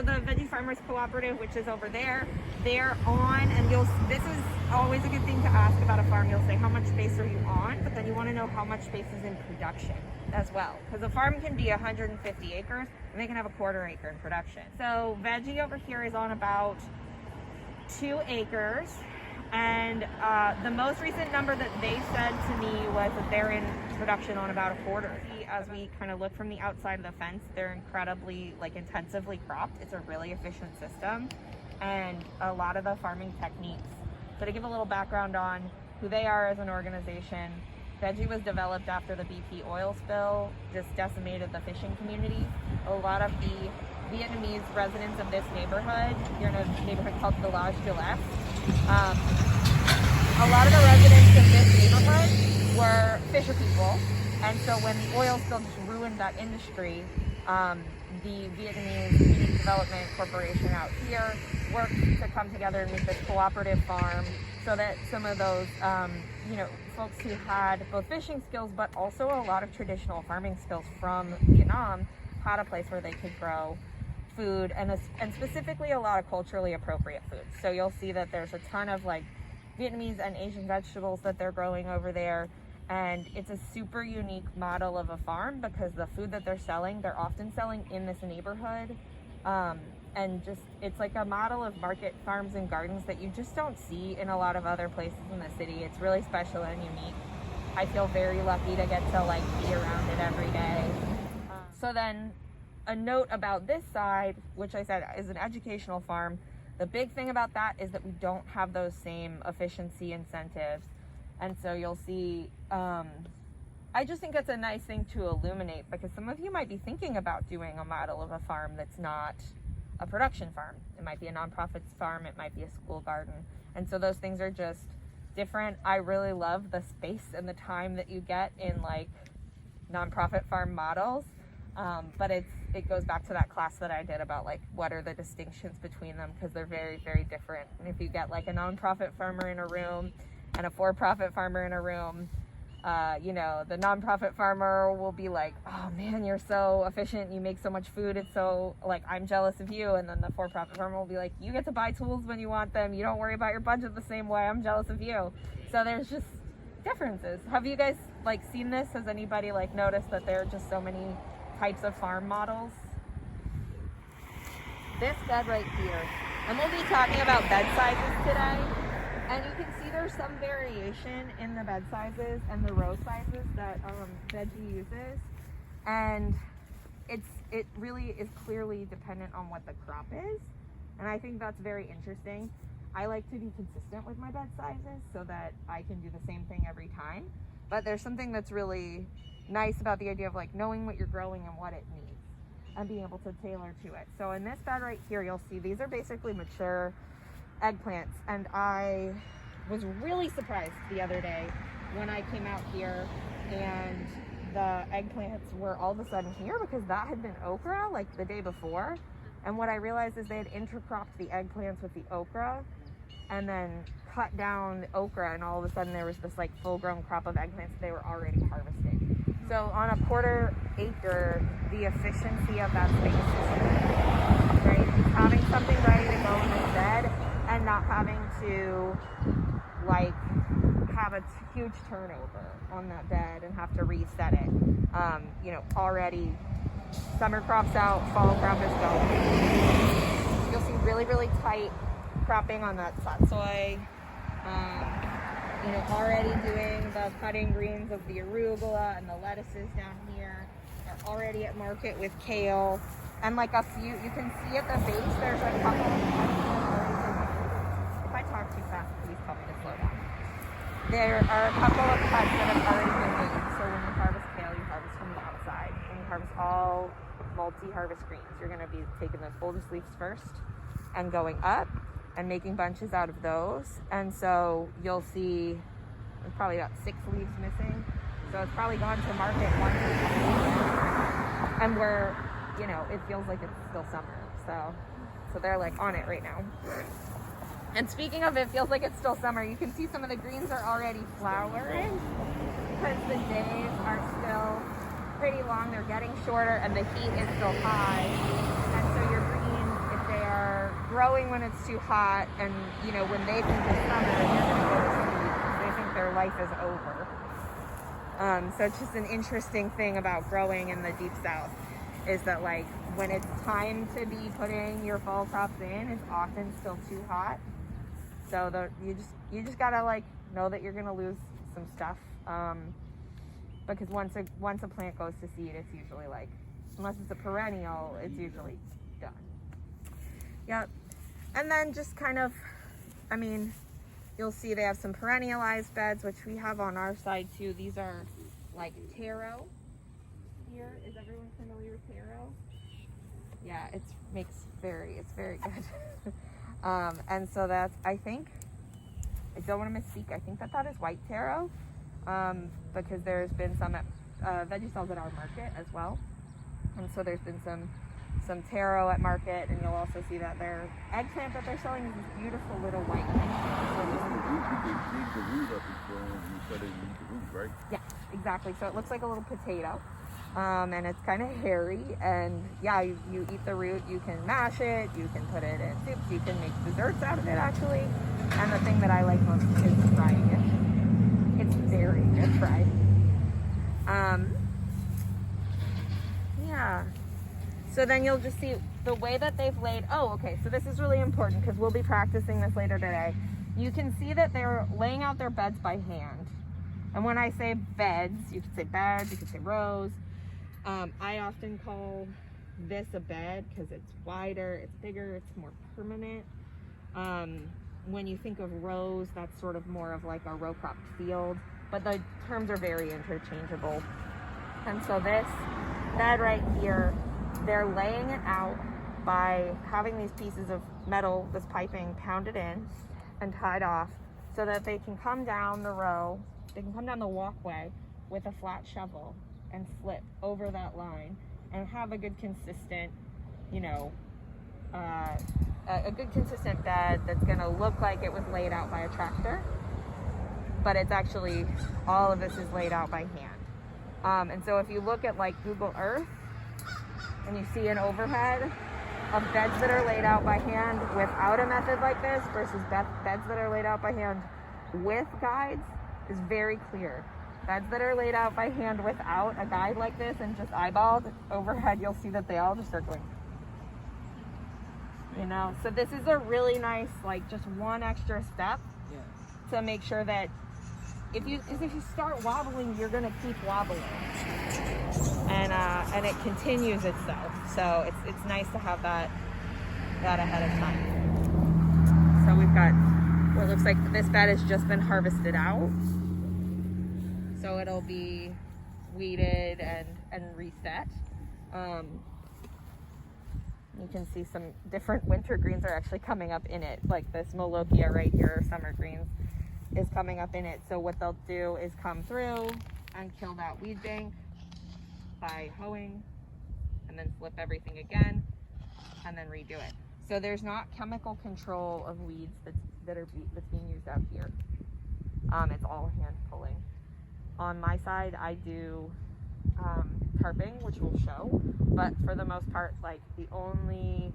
So the Veggie Farmers Cooperative, which is over there, they're on, and this is always a good thing to ask about a farm. You'll say, how much space are you on? But then you want to know how much space is in production as well. Because a farm can be 150 acres, and they can have a 1/4 acre in production. So Veggie over here is on about 2 acres. And the most recent number that they said to me was that they're in production on about 1/4. As we kind of look from the outside of the fence, they're incredibly, intensively cropped. It's a really efficient system, and a lot of the farming techniques. So to give a little background on who they are as an organization, Veggie was developed after the BP oil spill just decimated the fishing community. A lot of the Vietnamese residents of this neighborhood, here in a neighborhood called Village de l'Est, a lot of the residents of this neighborhood were fisher people, and so when the oil spill just ruined that industry, the Vietnamese Community Development Corporation out here worked to come together and make this cooperative farm so that some of those folks who had both fishing skills but also a lot of traditional farming skills from Vietnam had a place where they could grow food, and specifically a lot of culturally appropriate food. So you'll see that there's a ton of Vietnamese and Asian vegetables that they're growing over there, and it's a super unique model of a farm because the food that they're often selling in this neighborhood, and just it's like a model of market farms and gardens that you just don't see in a lot of other places in the city. It's really special and unique. I feel very lucky to get to be around it every day. So then a note about this side, which I said is an educational farm, the big thing about that is that we don't have those same efficiency incentives. And so you'll see, I just think it's a nice thing to illuminate, because some of you might be thinking about doing a model of a farm that's not a production farm. It might be a nonprofit farm, it might be a school garden. And so those things are just different. I really love the space and the time that you get in nonprofit farm models. But it goes back to that class that I did about what are the distinctions between them, because they're very, very different. And if you get a nonprofit farmer in a room and a for-profit farmer in a room, the nonprofit farmer will be like, oh man, you're so efficient, you make so much food, it's so I'm jealous of you. And then the for-profit farmer will be like, you get to buy tools when you want them, you don't worry about your budget the same way, I'm jealous of you. So there's just differences. Have you guys seen this? Has anybody noticed that there are just so many types of farm models? This bed right here, and we'll be talking about bed sizes today, and you can see there's some variation in the bed sizes and the row sizes that Veggie uses, and it really is clearly dependent on what the crop is, and I think that's very interesting. I like to be consistent with my bed sizes so that I can do the same thing every time, but there's something that's really nice about the idea of knowing what you're growing and what it needs and being able to tailor to it. So in this bed right here, you'll see these are basically mature eggplants, and I was really surprised the other day when I came out here and the eggplants were all of a sudden here, because that had been okra the day before, and what I realized is they had intercropped the eggplants with the okra and then cut down the okra, and all of a sudden there was this full-grown crop of eggplants they were already harvesting. So on a 1/4 acre, the efficiency of that space is great. Just having something ready to go in this bed and not having to have a huge turnover on that bed and have to reset it. Already summer crops out, fall crop is going. You'll see really, really tight cropping on that satsoi. Already doing the cutting greens of the arugula and the lettuces down here. They're already at market with kale. And a few, you can see at the base, there's a couple of if I talk too fast, please tell me to slow down. There are a couple of cuts that have already been made. So when you harvest kale, you harvest from the outside. And you harvest all multi-harvest greens. You're going to be taking the bulbous leaves first and going up and making bunches out of those. And so you'll see there's probably about 6 leaves missing. So it's probably gone to market 1 week. And we're, it feels like it's still summer. So they're on it right now. And speaking of it feels like it's still summer, you can see some of the greens are already flowering because the days are still pretty long. They're getting shorter and the heat is still high. And so your green, if growing when it's too hot, and you know, when they think it's summer and they're going to go to sleep, they think their life is over. So it's just an interesting thing about growing in the deep south, is that like when it's time to be putting your fall crops in, it's often still too hot. So you just gotta like know that you're gonna lose some stuff, because once a plant goes to seed, it's usually like, unless it's a perennial, it's usually done. Yep. And then just kind of, I mean, you'll see they have some perennialized beds, which we have on our side too. These are like taro here. Is everyone familiar with taro? Yeah, it's very good. And so that's, I think, I don't want to misspeak, I think that is white taro, because there's been some at Vegecells at our market as well. And so there's been some taro at market, and you'll also see that their eggplant that they're selling is this beautiful little white right? Yeah, exactly. So it looks like a little potato, and it's kind of hairy, and yeah, you eat the root, you can mash it, you can put it in soups, you can make desserts out of it actually, and the thing that I like most is frying it. It's very good fried. Yeah. So then you'll just see the way that they've laid, oh, okay, so this is really important because we'll be practicing this later today. You can see that they're laying out their beds by hand. And when I say beds, you could say beds, you could say rows. I often call this a bed because it's wider, it's bigger, it's more permanent. When you think of rows, that's sort of more of like a row cropped field, but the terms are very interchangeable. And so this bed right here, they're laying it out by having these pieces of metal, this piping pounded in and tied off so that they can come down the row, they can come down the walkway with a flat shovel and flip over that line and have a good consistent, you know, a good consistent bed that's gonna look like it was laid out by a tractor, but it's actually, all of this is laid out by hand. And so if you look at like Google Earth, and you see an overhead of beds that are laid out by hand without a method like this versus beds that are laid out by hand with guides, is very clear. Beds that are laid out by hand without a guide like this and just eyeballed overhead, you'll see that they all just are going, you know. So this is a really nice, like, just one extra step to make sure that if you start wobbling, you're gonna keep wobbling, and it continues itself. So it's nice to have that ahead of time. So we've got what looks like this bed has just been harvested out, so it'll be weeded and reset. You can see some different winter greens are actually coming up in it, like this Molochia right here, summer greens, is coming up in it. So what they'll do is come through and kill that weed bank by hoeing, and then flip everything again, and then redo it. So there's not chemical control of weeds that's being used out here. It's all hand pulling. On my side, I do tarping, which will show, but for the most part, like, the only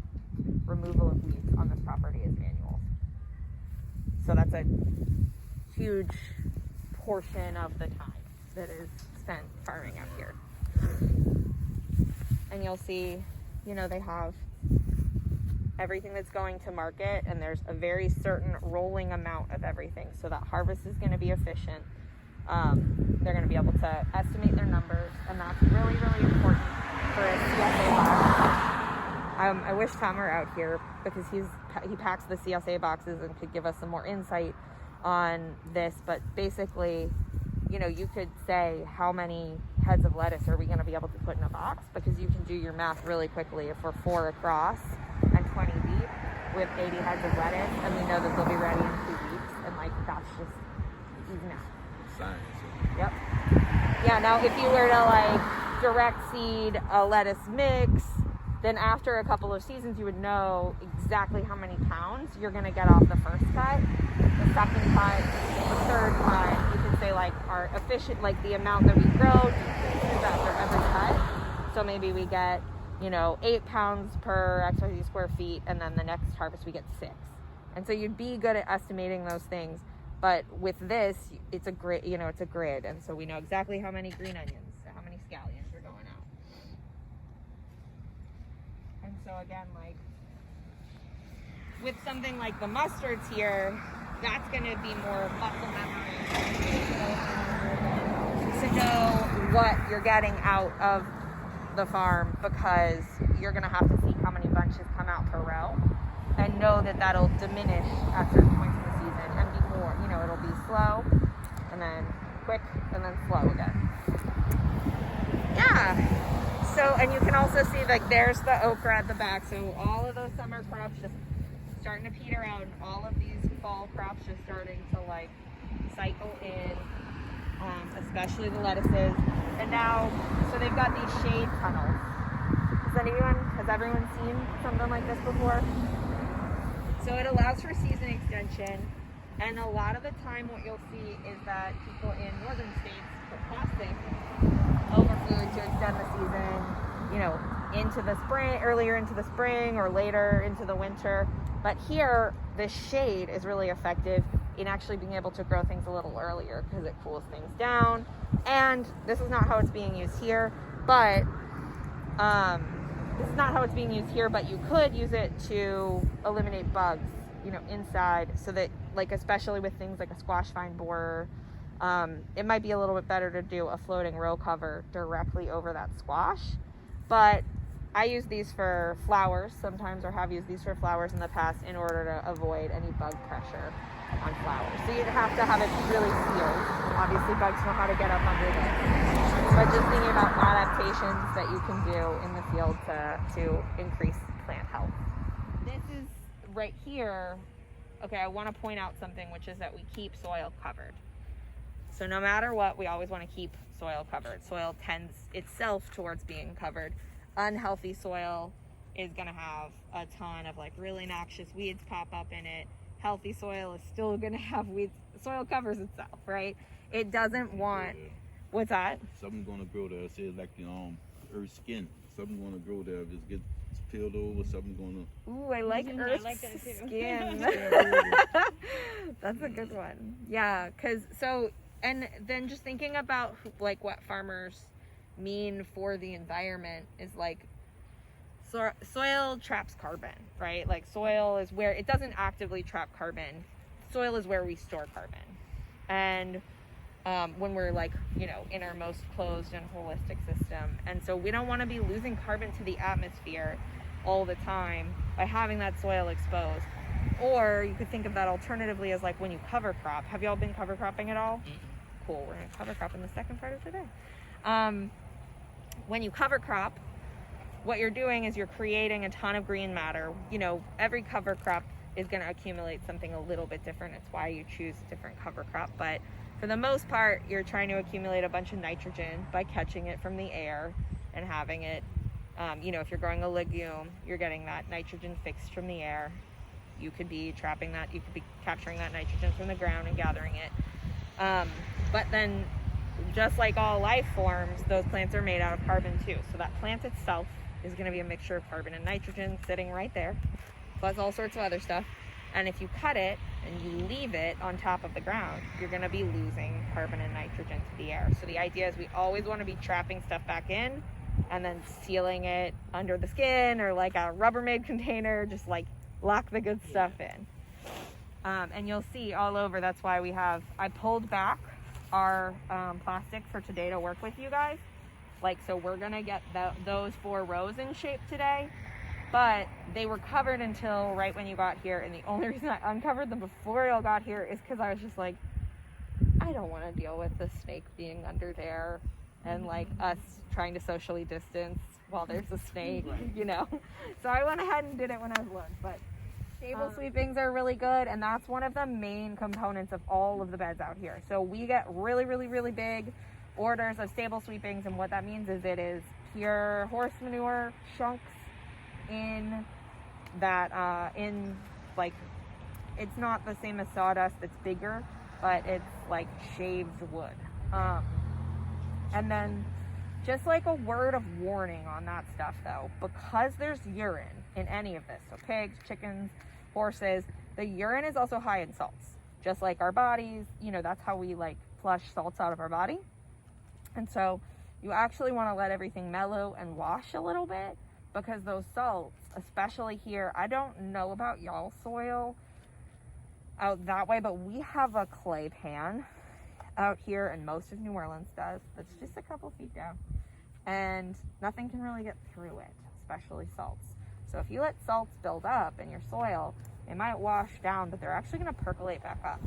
removal of weeds on this property is manual. So that's a huge portion of the time that is spent farming out here. And you'll see, you know, they have everything that's going to market, and there's a very certain rolling amount of everything, so that harvest is going to be efficient. They're going to be able to estimate their numbers, and that's really, really important for a CSA box. I wish Tom were out here because he packs the CSA boxes and could give us some more insight on this. But basically, you know, you could say how many heads of lettuce are we going to be able to put in a box, because you can do your math really quickly. If we're 4 across and 20 deep with 80 heads of lettuce, and we know that they'll be ready in 2 weeks, and like, that's just easy math. Science. Yep. Yeah, now if you were to like direct seed a lettuce mix, then after a couple of seasons you would know exactly how many pounds you're going to get off the first cut, the second cut, the third cut. You could say like our efficient, like the amount that we grow decreases after every cut. So maybe we get you know, 8 pounds per XYZ square feet, and then the next harvest we get 6. And so you'd be good at estimating those things, but with this, it's a grid, you know, it's a grid, and so we know exactly how many green onions, how many scallions are going out. And so again, like, with something like the mustards here, that's going to be more muscle memory to know what you're getting out of the farm, because you're going to have to see how many bunches come out per row and know that that'll diminish at certain points in the season and be more, you know, it'll be slow and then quick and then slow again. Yeah. So, and you can also see, like, there's the okra at the back. So all of those summer crops just starting to peter out, and all of these fall crops just starting to like cycle in, especially the lettuces. And now, so they've got these shade tunnels. Has everyone seen something like this before? So it allows for season extension, and a lot of the time what you'll see is that people in northern states put plastic over food to extend the season, you know, into the spring, earlier into the spring or later into the winter. But here, the shade is really effective in actually being able to grow things a little earlier because it cools things down. And this is not how it's being used here, but you could use it to eliminate bugs, you know, inside, so that, like, especially with things like a squash vine borer, it might be a little bit better to do a floating row cover directly over that squash. But I use these for flowers sometimes, or have used these for flowers in the past, in order to avoid any bug pressure on flowers. So you'd have to have it really sealed. Obviously bugs know how to get up under there. But just thinking about adaptations that you can do in the field to increase plant health. This is right here. Okay, I want to point out something, which is that we keep soil covered. So no matter what, we always want to keep soil covered. Soil tends itself towards being covered. Unhealthy soil is going to have a ton of like really noxious weeds pop up in it. Healthy soil is still going to have weeds. Soil covers itself, right? It doesn't want, what's that? Something's going to grow there. It says like the earth skin. Something's going to grow there. If it gets peeled over, something's going to... Ooh, I like earth skin. That's a good one. Yeah, because so, and then just thinking about like what farmers mean for the environment is like, soil traps carbon, right? Like soil is where it doesn't actively trap carbon. Soil is where we store carbon. And when we're like, you know, in our most closed and holistic system. And so we don't want to be losing carbon to the atmosphere all the time by having that soil exposed. Or you could think of that alternatively as like when you cover crop. Have y'all been cover cropping at all? Cool, we're going to cover crop in the second part of today. When you cover crop, what you're doing is you're creating a ton of green matter. You know, every cover crop is going to accumulate something a little bit different. It's why you choose a different cover crop. But for the most part, you're trying to accumulate a bunch of nitrogen by catching it from the air and having it, you know, if you're growing a legume, you're getting that nitrogen fixed from the air. You could be trapping that, you could be capturing that nitrogen from the ground and gathering it. But then, just like all life forms, those plants are made out of carbon too. So that plant itself is going to be a mixture of carbon and nitrogen sitting right there, plus all sorts of other stuff. And if you cut it and you leave it on top of the ground, you're going to be losing carbon and nitrogen to the air. So the idea is we always want to be trapping stuff back in and then sealing it under the skin or like a Rubbermaid container, just like lock the good stuff in. And you'll see all over, that's why I pulled back our plastic for today to work with you guys. Like, so we're gonna get those 4 rows in shape today, but they were covered until right when you got here. And the only reason I uncovered them before y'all got here is because I was just like, I don't want to deal with the snake being under there and like us trying to socially distance while there's a snake, you know. So I went ahead and did it when I was alone. But stable sweepings are really good, and that's one of the main components of all of the beds out here. So we get really, really, really big orders of stable sweepings, and what that means is it is pure horse manure chunks in that, like, it's not the same as sawdust, it's bigger, but it's like shaved wood. And then Just like a word of warning on that stuff though, because there's urine in any of this, so pigs, chickens, horses, the urine is also high in salts. Just like our bodies, you know, that's how we like flush salts out of our body. And so you actually want to let everything mellow and wash a little bit, because those salts, especially here, I don't know about y'all soil out that way, but we have a clay pan out here, and most of New Orleans does. That's just a couple feet down, and nothing can really get through it, especially salts. So if you let salts build up in your soil, they might wash down, but they're actually going to percolate back up.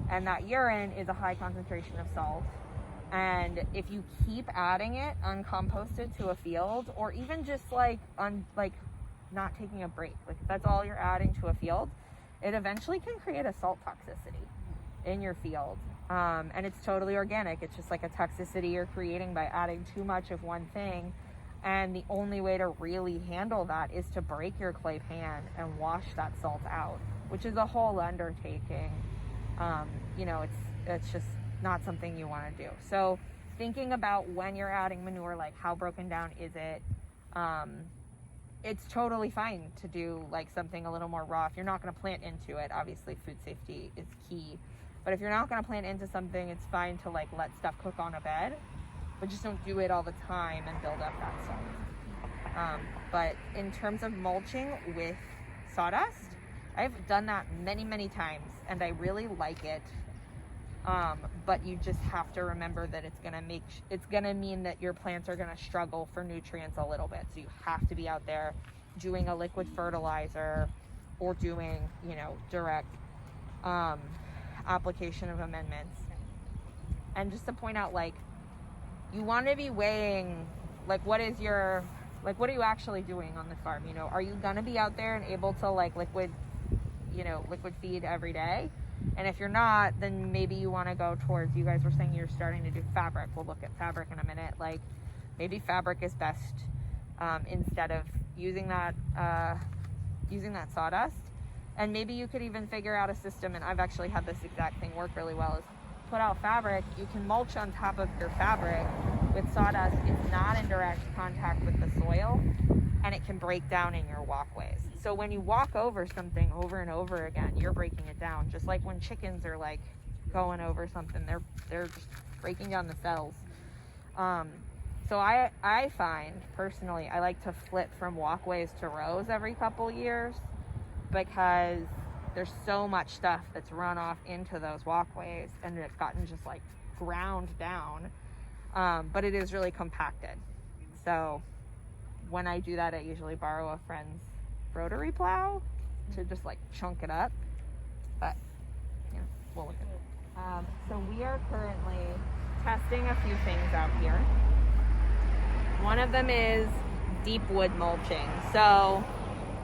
And that urine is a high concentration of salt. And if you keep adding it uncomposted to a field, or even just like not taking a break, like if that's all you're adding to a field, it eventually can create a salt toxicity in your field. And it's totally organic. It's just like a toxicity you're creating by adding too much of one thing. And the only way to really handle that is to break your clay pan and wash that salt out, which is a whole undertaking. You know, it's just not something you want to do. So thinking about when you're adding manure, like how broken down is it? It's totally fine to do like something a little more raw. If you're not going to plant into it, obviously food safety is key. But if you're not going to plant into something, it's fine to like let stuff cook on a bed, but just don't do it all the time and build up that salt. But in terms of mulching with sawdust, I've done that many, many times, and I really like it. But you just have to remember that it's gonna mean that your plants are gonna struggle for nutrients a little bit. So you have to be out there doing a liquid fertilizer or doing, you know, direct application of amendments. And just to point out, like, you want to be weighing, like, what are you actually doing on the farm? You know, are you gonna be out there and able to like liquid feed every day? And if you're not, then maybe you want to go towards, you guys were saying you're starting to do fabric. We'll look at fabric in a minute. Like maybe fabric is best instead of using that sawdust. And maybe you could even figure out a system, and I've actually had this exact thing work really well, is put out fabric. You can mulch on top of your fabric with sawdust. It's not in direct contact with the soil, and it can break down in your walkways. So when you walk over something over and over again, you're breaking it down. Just like when chickens are like going over something, they're just breaking down the cells. So I find personally, I like to flip from walkways to rows every couple years, because there's so much stuff that's run off into those walkways, and it's gotten just like ground down. But it is really compacted. So when I do that, I usually borrow a friend's rotary plow to just like chunk it up. But yeah, we'll look at it. So we are currently testing a few things out here. One of them is deep wood mulching. So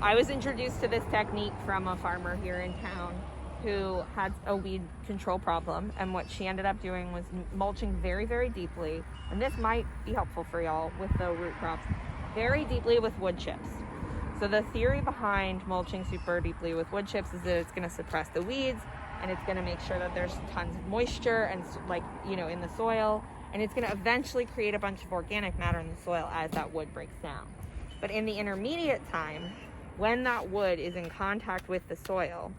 I was introduced to this technique from a farmer here in town who had a weed control problem, and what she ended up doing was mulching very, very deeply, and this might be helpful for y'all with the root crops, very deeply with wood chips. So the theory behind mulching super deeply with wood chips is that it's going to suppress the weeds, and it's going to make sure that there's tons of moisture and, like, you know, in the soil, and it's going to eventually create a bunch of organic matter in the soil as that wood breaks down. But in the intermediate time, when that wood is in contact with the soil,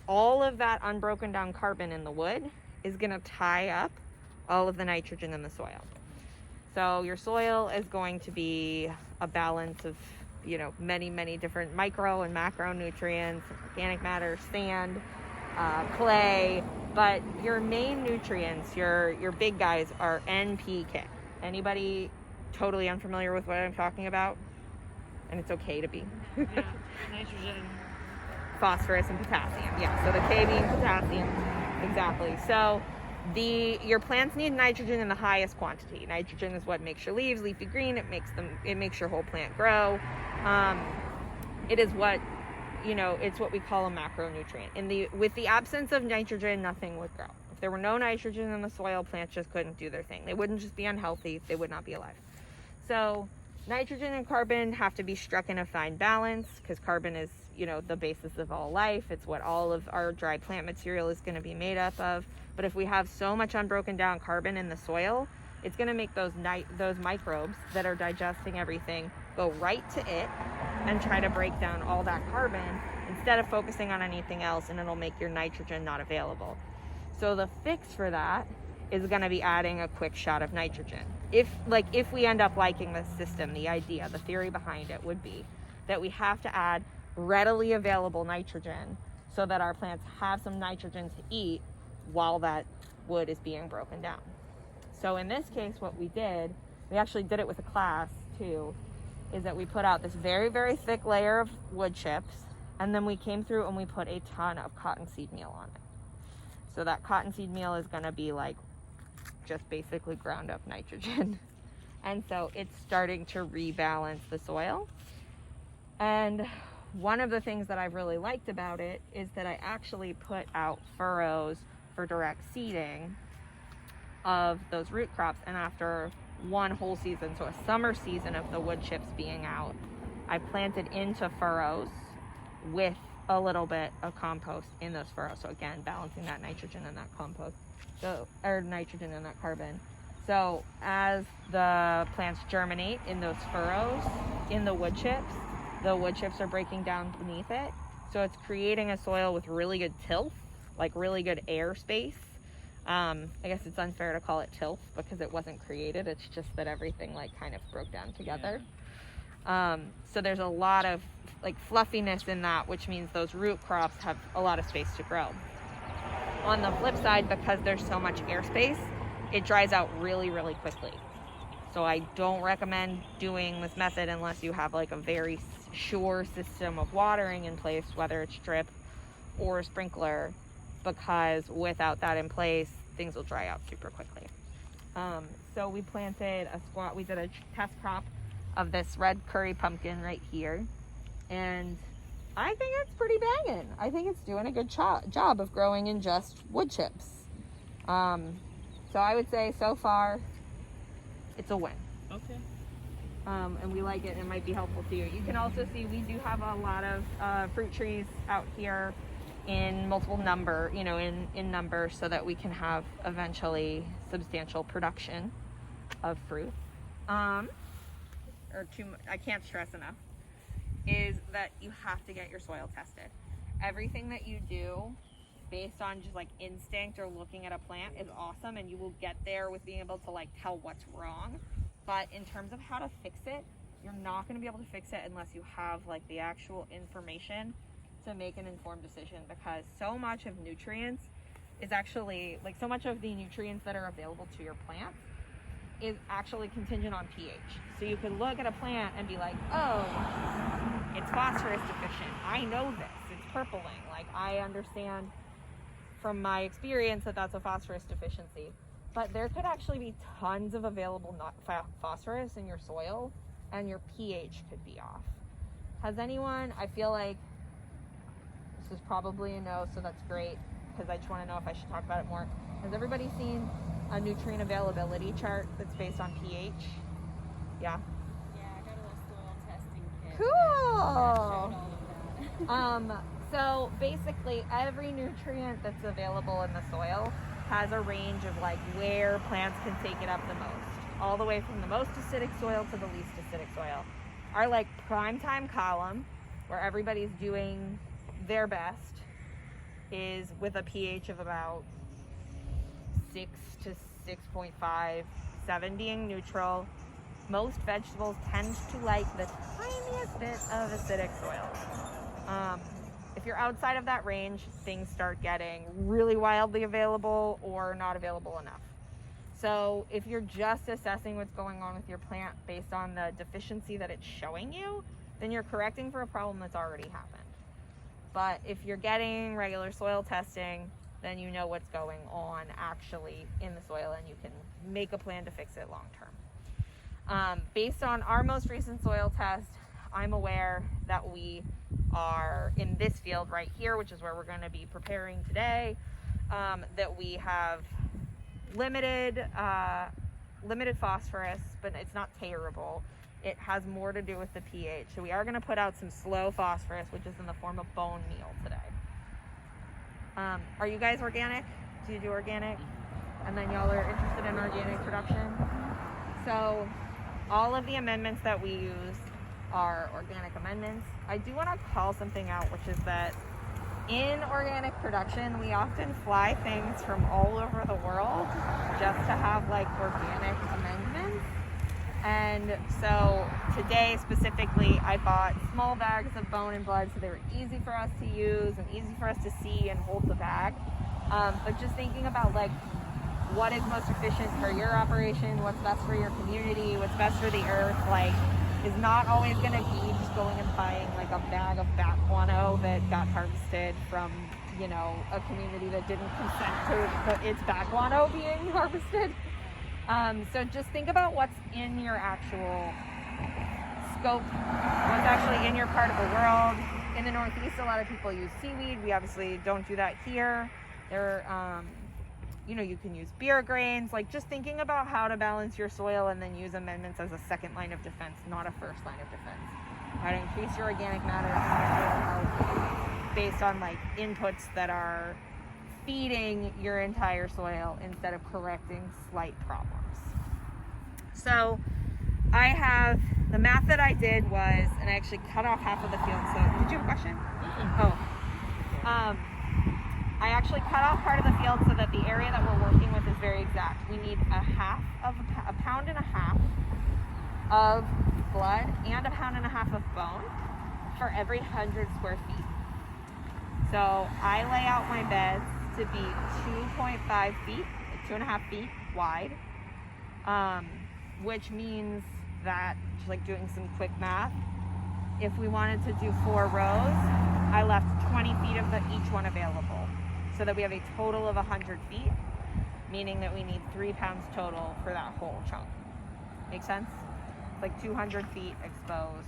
all of that unbroken down carbon in the wood is going to tie up all of the nitrogen in the soil. So your soil is going to be a balance of, you know, many, many different micro and macronutrients, organic matter, sand, clay, but your main nutrients, your big guys, are NPK. Anybody totally unfamiliar with what I'm talking about? And it's okay to be. Yeah, nitrogen, phosphorus, and potassium. Yeah, so the K being potassium. Exactly. So your plants need nitrogen in the highest quantity. Nitrogen is what makes your leaves leafy green. It makes your whole plant grow. It is what, you know, it's what we call a macronutrient. With the absence of nitrogen, nothing would grow. If there were no nitrogen in the soil, plants just couldn't do their thing. They wouldn't just be unhealthy, they would not be alive. So nitrogen and carbon have to be struck in a fine balance, because carbon is, you know, the basis of all life. It's what all of our dry plant material is going to be made up of. But if we have so much unbroken down carbon in the soil, it's going to make those microbes that are digesting everything go right to it and try to break down all that carbon instead of focusing on anything else, and it'll make your nitrogen not available. So the fix for that is going to be adding a quick shot of nitrogen. If we end up liking this system, the idea, the theory behind it would be that we have to add readily available nitrogen so that our plants have some nitrogen to eat while that wood is being broken down. So in this case, what we did, we actually did it with a class too, is that we put out this very, very thick layer of wood chips, and then we came through and we put a ton of cottonseed meal on it. So that cottonseed meal is going to be like just basically ground up nitrogen. And so it's starting to rebalance the soil. And one of the things that I've really liked about it is that I actually put out furrows for direct seeding of those root crops, and after one whole season, so a summer season of the wood chips being out, I planted into furrows with a little bit of compost in those furrows. So again, balancing that nitrogen and that compost, or nitrogen and that carbon. So as the plants germinate in those furrows in the wood chips are breaking down beneath it. So it's creating a soil with really good tilth, like really good air space. I guess it's unfair to call it tilth because it wasn't created. It's just that everything like kind of broke down together. Yeah. So there's a lot of like fluffiness in that, which means those root crops have a lot of space to grow. On the flip side, because there's so much airspace, it dries out really, really quickly. So I don't recommend doing this method unless you have like a very sure system of watering in place, whether it's drip or sprinkler, because without that in place, things will dry out super quickly. So we planted we did a test crop of this red curry pumpkin right here, and I think it's pretty banging. I think it's doing a good job of growing in just wood chips. So I would say so far, it's a win. Okay. And we like it, and it might be helpful to you. You can also see we do have a lot of fruit trees out here in multiple number, in number, so that we can have eventually substantial production of fruit. I can't stress enough is that you have to get your soil tested. Everything that you do based on just like instinct or looking at a plant is awesome, and you will get there with being able to like tell what's wrong. But in terms of how to fix it, you're not going to be able to fix it unless you have like the actual information to make an informed decision, because so much of nutrients is actually like so much of the nutrients that are available to your plants is actually contingent on pH. So you could look at a plant and be like, oh, it's phosphorus deficient. I know this. It's purpling. Like I understand from my experience that that's a phosphorus deficiency. But there could actually be tons of available phosphorus in your soil, and your pH could be off. Has anyone, I feel like this is probably a no, so that's great, because I just want to know if I should talk about it more. Has everybody seen a nutrient availability chart that's based on pH? Yeah? Yeah, I got a little soil testing kit. Cool! That showed all of that. So basically every nutrient that's available in the soil has a range of like where plants can take it up the most, all the way from the most acidic soil to the least acidic soil. Our like prime time column, where everybody's doing their best, is with a pH of about 6 to 6.5, 7 being neutral. Most vegetables tend to like the tiniest bit of acidic soil. If you're outside of that range, things start getting really wildly available or not available enough. So if you're just assessing what's going on with your plant based on the deficiency that it's showing you, then you're correcting for a problem that's already happened. But if you're getting regular soil testing, then you know what's going on actually in the soil, and you can make a plan to fix it long term. Based on our most recent soil test, I'm aware that we are in this field right here, which is where we're going to be preparing today, that we have limited phosphorus, but it's not terrible. It has more to do with the pH. So we are going to put out some slow phosphorus, which is in the form of bone meal today. Are you guys organic? Do you do organic? and then y'all are interested in organic production. So all of the amendments that we use are organic amendments. I do want to call something out, which is that in organic production, we often fly things from all over the world just to have like organic amendments. And so today specifically, I bought small bags of bone and blood so they were easy for us to use and easy for us to see and hold the bag. But just thinking about like what is most efficient for your operation, what's best for your community, what's best for the earth, like is not always going to be just going and buying like a bag of bat guano that got harvested from, you know, a community that didn't consent to its bat guano being harvested. So just think about what's in your actual scope, what's actually in your part of the world. In the Northeast, a lot of people use seaweed. We obviously don't do that here. You know, you can use beer grains, like just thinking about how to balance your soil and then use amendments as a second line of defense, not a first line of defense. How to increase your organic matter based on like inputs that are feeding your entire soil instead of correcting slight problems. So I have, the math that I did was, and I actually cut off half of the field. So did you have a question? I actually cut off part of the field so that the area that we're working with is very exact. We need a pound and a half of blood and a pound and a half of bone for every 100 square feet. So I lay out my beds to be 2.5 feet, 2.5 feet wide, which means that, just like doing some quick math, if we wanted to do 4 rows, I left 20 feet of each one available, so that we have a total of 100 feet, meaning that we need 3 pounds total for that whole chunk. Make sense? It's like 200 feet exposed,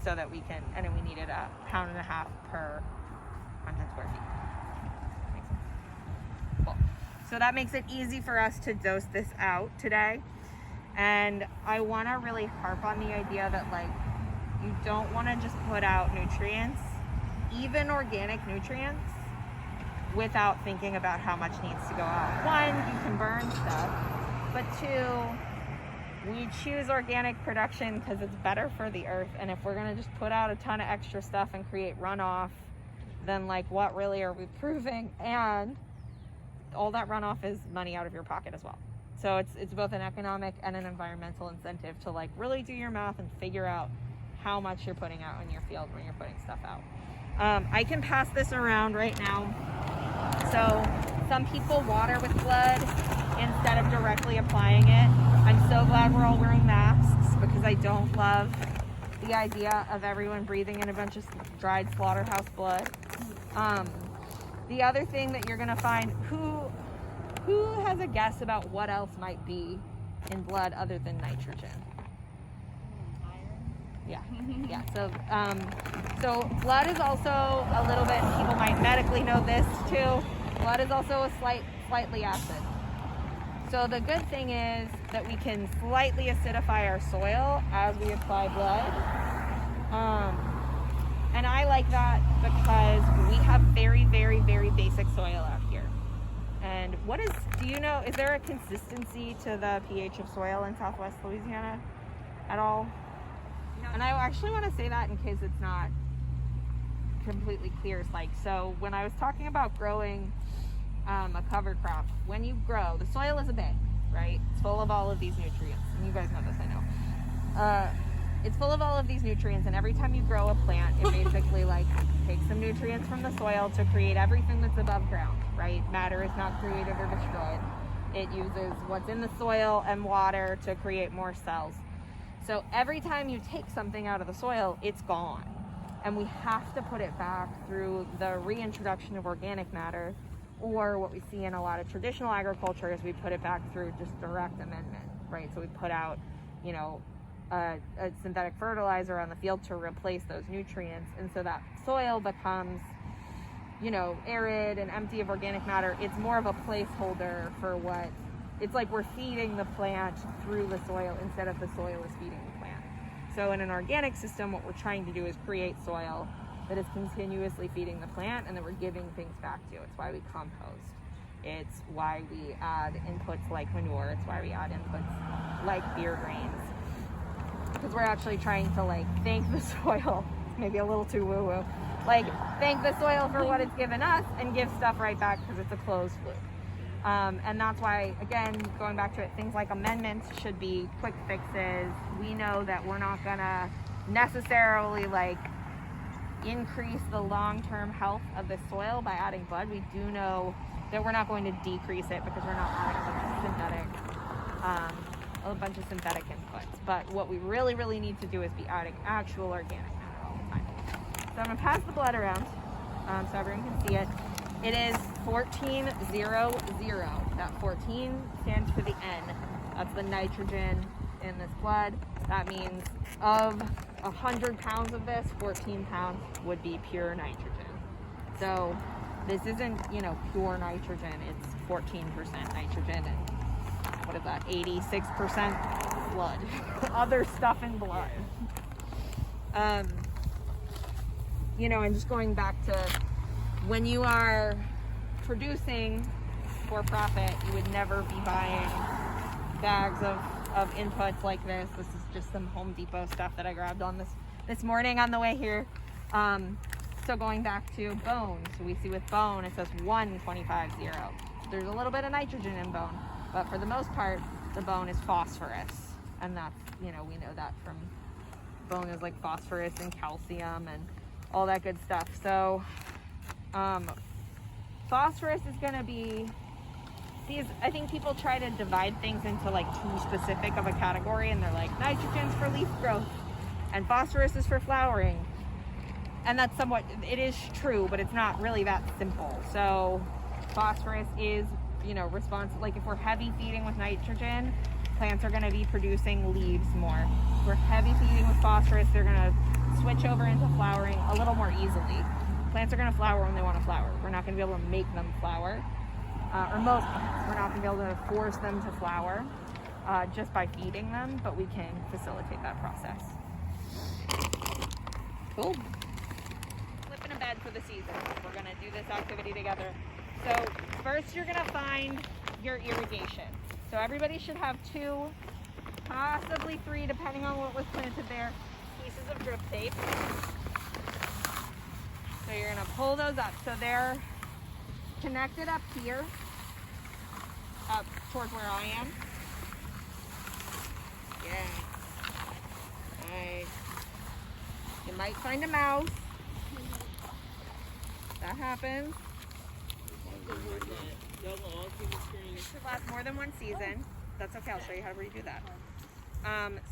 so that we can, and then we needed a pound and a half per 100 square feet. Makes sense? Cool. So that makes it easy for us to dose this out today. And I want to really harp on the idea that like, you don't want to just put out nutrients, even organic nutrients, without thinking about how much needs to go out. 1, you can burn stuff, but 2, we choose organic production because it's better for the earth. And if we're going to just put out a ton of extra stuff and create runoff, then like what really are we proving? And all that runoff is money out of your pocket as well. So it's both an economic and an environmental incentive to like really do your math and figure out how much you're putting out in your field when you're putting stuff out. I can pass this around right now. So some people water with blood instead of directly applying it. I'm so glad we're all wearing masks because I don't love the idea of everyone breathing in a bunch of dried slaughterhouse blood. The other thing that you're gonna find, who has a guess about what else might be in blood other than nitrogen? Yeah. So blood is also a little bit, people might medically know this too, blood is also a slightly acid. So the good thing is that we can slightly acidify our soil as we apply blood. And I like that because we have very, very, very basic soil out here. And do you know, is there a consistency to the pH of soil in Southwest Louisiana at all? And I actually want to say that in case it's not completely clear. It's like, so when I was talking about growing a cover crop, when you grow, the soil is a bank, right? It's full of all of these nutrients. And you guys know this, I know. It's full of all of these nutrients, and every time you grow a plant, it basically like takes some nutrients from the soil to create everything that's above ground, right? Matter is not created or destroyed. It uses what's in the soil and water to create more cells. So every time you take something out of the soil, it's gone. And we have to put it back through the reintroduction of organic matter, or what we see in a lot of traditional agriculture is we put it back through just direct amendment, right? So we put out, you know, a synthetic fertilizer on the field to replace those nutrients. And so that soil becomes, you know, arid and empty of organic matter. It's more of a placeholder for what, it's like we're feeding the plant through the soil instead of the soil is feeding the plant. So in an organic system, what we're trying to do is create soil that is continuously feeding the plant and that we're giving things back to. It's why we compost. It's why we add inputs like manure. It's why we add inputs like beer grains. Because we're actually trying to like thank the soil, maybe a little too woo-woo, like thank the soil for what it's given us and give stuff right back because it's a closed loop. And that's why, again, going back to it, things like amendments should be quick fixes. We know that we're not gonna necessarily like increase the long-term health of the soil by adding bud. We do know that we're not going to decrease it because we're not adding a bunch of synthetic inputs. But what we really, really need to do is be adding actual organic matter all the time. So I'm gonna pass the blood around so everyone can see it. It is 1400. That 14 stands for the N. That's the nitrogen in this blood. That means of 100 pounds of this, 14 pounds would be pure nitrogen. So this isn't, you know, pure nitrogen. It's 14% nitrogen and what is that? 86% blood. Other stuff in blood. You know, and just going back to when you are producing for profit, you would never be buying bags of inputs like this. This is just some Home Depot stuff that I grabbed on this morning on the way here. So going back to bone, so we see with bone it says 1250. There's a little bit of nitrogen in bone, but for the most part the bone is phosphorus, and that's, you know, we know that from bone is like phosphorus and calcium and all that good stuff. So phosphorus is going to be, I think people try to divide things into like too specific of a category, and they're like, nitrogen's for leaf growth and phosphorus is for flowering. And that's somewhat, it is true, but it's not really that simple. So phosphorus is, you know, responsible, like if we're heavy feeding with nitrogen, plants are going to be producing leaves more. If we're heavy feeding with phosphorus, they're going to switch over into flowering a little more easily. Plants are going to flower when they want to flower. We're not going to be able to make them flower. Or most plants, we're not going to be able to force them to flower just by feeding them, but we can facilitate that process. Cool. Flipping a bed for the season. We're going to do this activity together. So first you're going to find your irrigation. So everybody should have 2, possibly 3, depending on what was planted there, pieces of drip tape. So you're going to pull those up. So they're connected up here, up towards where I am. Yeah. Nice. You might find a mouse. That happens. This should last more than one season. That's okay, I'll show you how to redo that.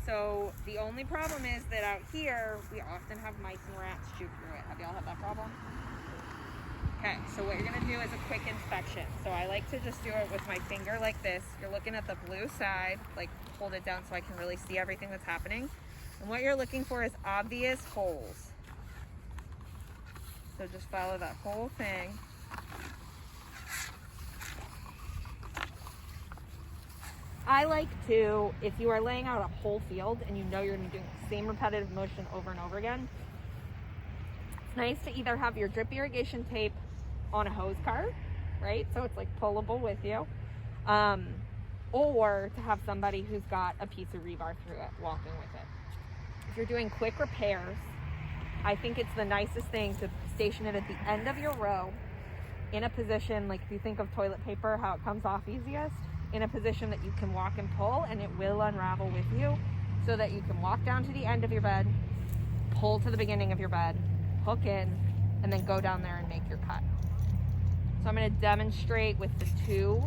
So the only problem is that out here, we often have mice and rats chew through it. Have y'all had that problem? Okay, so what you're gonna do is a quick inspection. So I like to just do it with my finger like this. You're looking at the blue side, like hold it down so I can really see everything that's happening. And what you're looking for is obvious holes. So just follow that whole thing. I like to, if you are laying out a whole field and you know you're going to be doing the same repetitive motion over and over again, it's nice to either have your drip irrigation tape on a hose cart, right? So it's like pullable with you. Or to have somebody who's got a piece of rebar through it, walking with it. If you're doing quick repairs, I think it's the nicest thing to station it at the end of your row in a position, like if you think of toilet paper, how it comes off easiest, in a position that you can walk and pull and it will unravel with you, so that you can walk down to the end of your bed, pull to the beginning of your bed, hook in, and then go down there and make your cut. So I'm going to demonstrate with the 2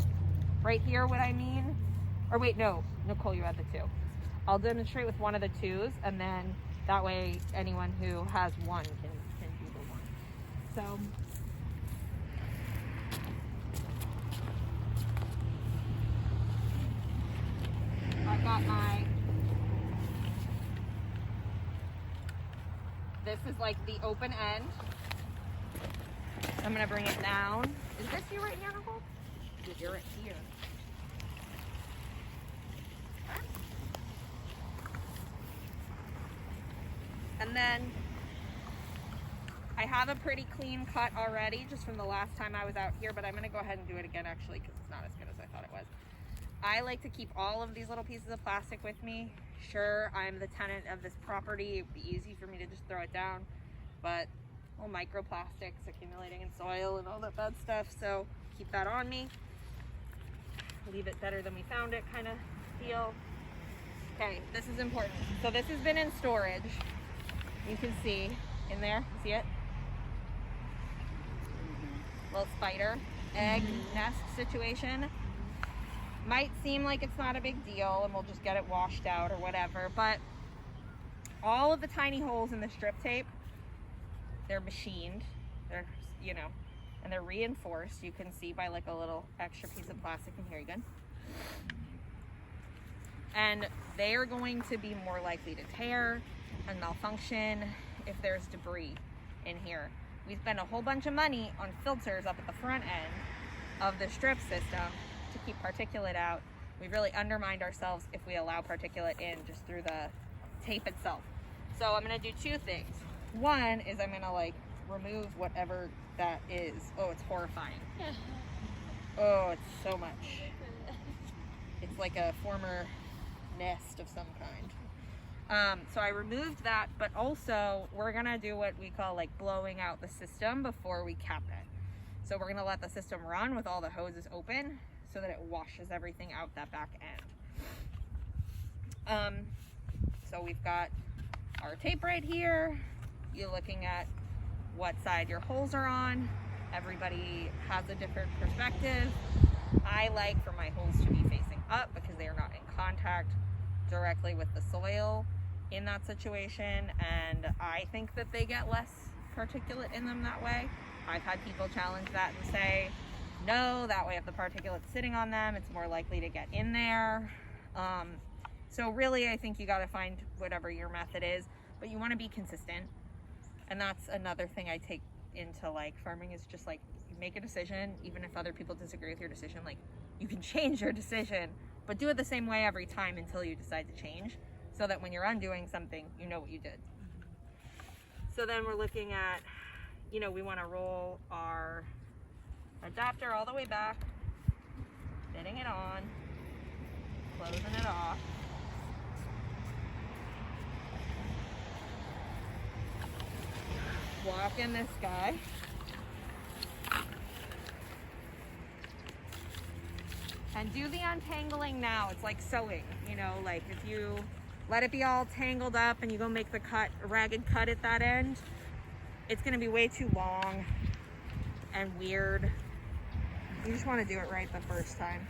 right here what I mean. Or wait, no, Nicole, you had the 2. I'll demonstrate with one of the 2s, and then that way anyone who has one can do the 1. So I've got this is like the open end. I'm gonna bring it down. Is this you right here, Nicole? Because you're right here. Okay. And then I have a pretty clean cut already just from the last time I was out here, but I'm gonna go ahead and do it again actually because it's not as good as I thought it was. I like to keep all of these little pieces of plastic with me. Sure, I'm the tenant of this property. It'd be easy for me to just throw it down, but little microplastics accumulating in soil and all that bad stuff, so keep that on me. Leave it better than we found it kind of deal. Okay, this is important. So this has been in storage. You can see in there, see it? Little spider egg nest situation. Might seem like it's not a big deal and we'll just get it washed out or whatever, but all of the tiny holes in the strip tape, they're machined, they're, you know, and they're reinforced. You can see by like a little extra piece of plastic in here again. And they are going to be more likely to tear and malfunction if there's debris in here. We spend a whole bunch of money on filters up at the front end of the strip system to keep particulate out. We really undermined ourselves if we allow particulate in just through the tape itself. So I'm gonna do two things. One is I'm gonna like remove whatever that is. Oh, it's horrifying. Oh, it's so much. It's like a former nest of some kind. So I removed that, but also we're gonna do what we call like blowing out the system before we cap it. So we're gonna let the system run with all the hoses open so that it washes everything out that back end. So we've got our tape right here. You're looking at what side your holes are on. Everybody has a different perspective. I like for my holes to be facing up because they are not in contact directly with the soil in that situation, and I think that they get less particulate in them that way. I've had people challenge that and say, no, that way if the particulate's sitting on them, it's more likely to get in there. So really, I think you got to find whatever your method is, but you want to be consistent. And that's another thing I take into like farming is just like, you make a decision, even if other people disagree with your decision, like you can change your decision, but do it the same way every time until you decide to change, so that when you're undoing something, you know what you did. So then we're looking at, you know, we want to roll our adapter all the way back, fitting it on, closing it off. Walk in this guy. And do the untangling now. It's like sewing, you know, like if you let it be all tangled up and you go make the cut, a ragged cut at that end, it's gonna be way too long and weird. You just wanna do it right the first time.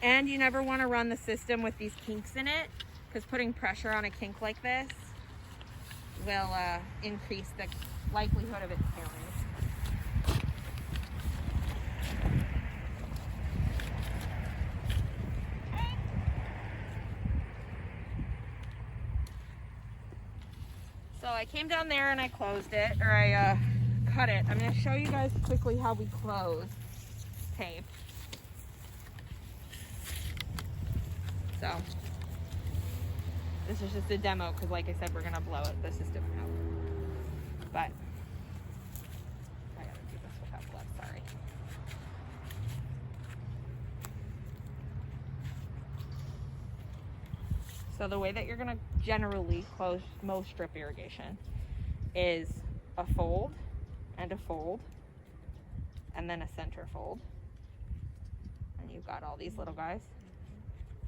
And you never wanna run the system with these kinks in it, because putting pressure on a kink like this will increase the likelihood of it tearing. So I came down there and I closed it, or I cut it. I'm going to show you guys quickly how we close tape. So this is just a demo because like I said, we're going to blow the system out. But I got to do this without gloves, sorry. So the way that you're going to generally close most drip irrigation is a fold and a fold and then a center fold. And you've got all these little guys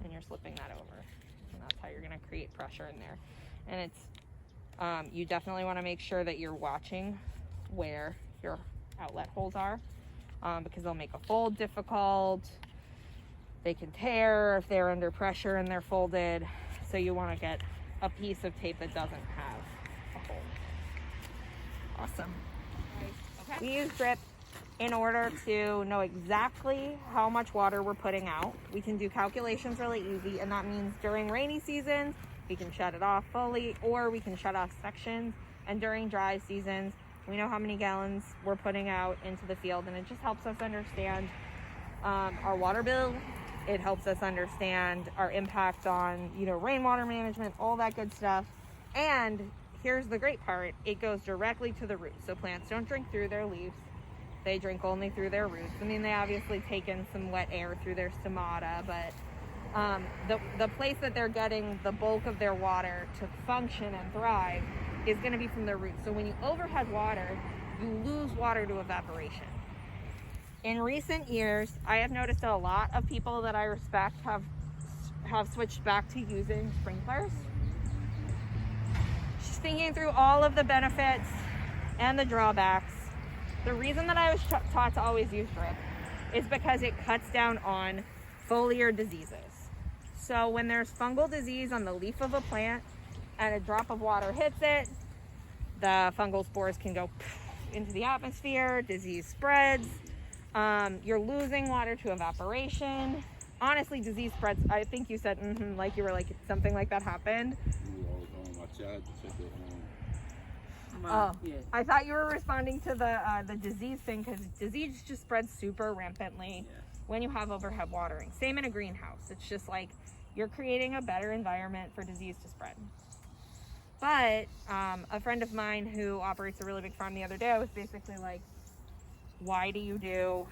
and you're slipping that over. And that's how you're going to create pressure in there. And it's, you definitely want to make sure that you're watching where your outlet holes are, because they'll make a fold difficult. They can tear if they're under pressure and they're folded. So you want to get a piece of tape that doesn't have a hole. Awesome. Okay. We use drip in order to know exactly how much water we're putting out. We can do calculations really easy, and that means during rainy seasons, we can shut it off fully, or we can shut off sections. And during dry seasons, we know how many gallons we're putting out into the field, and it just helps us understand our water bill. It helps us understand our impact on, you know, rainwater management, all that good stuff. And here's the great part, it goes directly to the roots. So plants don't drink through their leaves, they drink only through their roots. I mean, they obviously take in some wet air through their stomata, but the place that they're getting the bulk of their water to function and thrive is going to be from their roots. So when you overhead water, you lose water to evaporation. In recent years, I have noticed a lot of people that I respect have switched back to using sprinklers. Just thinking through all of the benefits and the drawbacks. The reason that I was taught to always use drip is because it cuts down on foliar diseases. So when there's fungal disease on the leaf of a plant and a drop of water hits it, the fungal spores can go into the atmosphere, disease spreads, you're losing water to evaporation. Honestly, disease spreads, I think you said, like you were like, something like that happened. Oh, yeah. I thought you were responding to the disease thing, because disease just spreads super rampantly when you have overhead watering. Same in a greenhouse. It's just like you're creating a better environment for disease to spread. But a friend of mine who operates a really big farm the other day was basically like, why do you do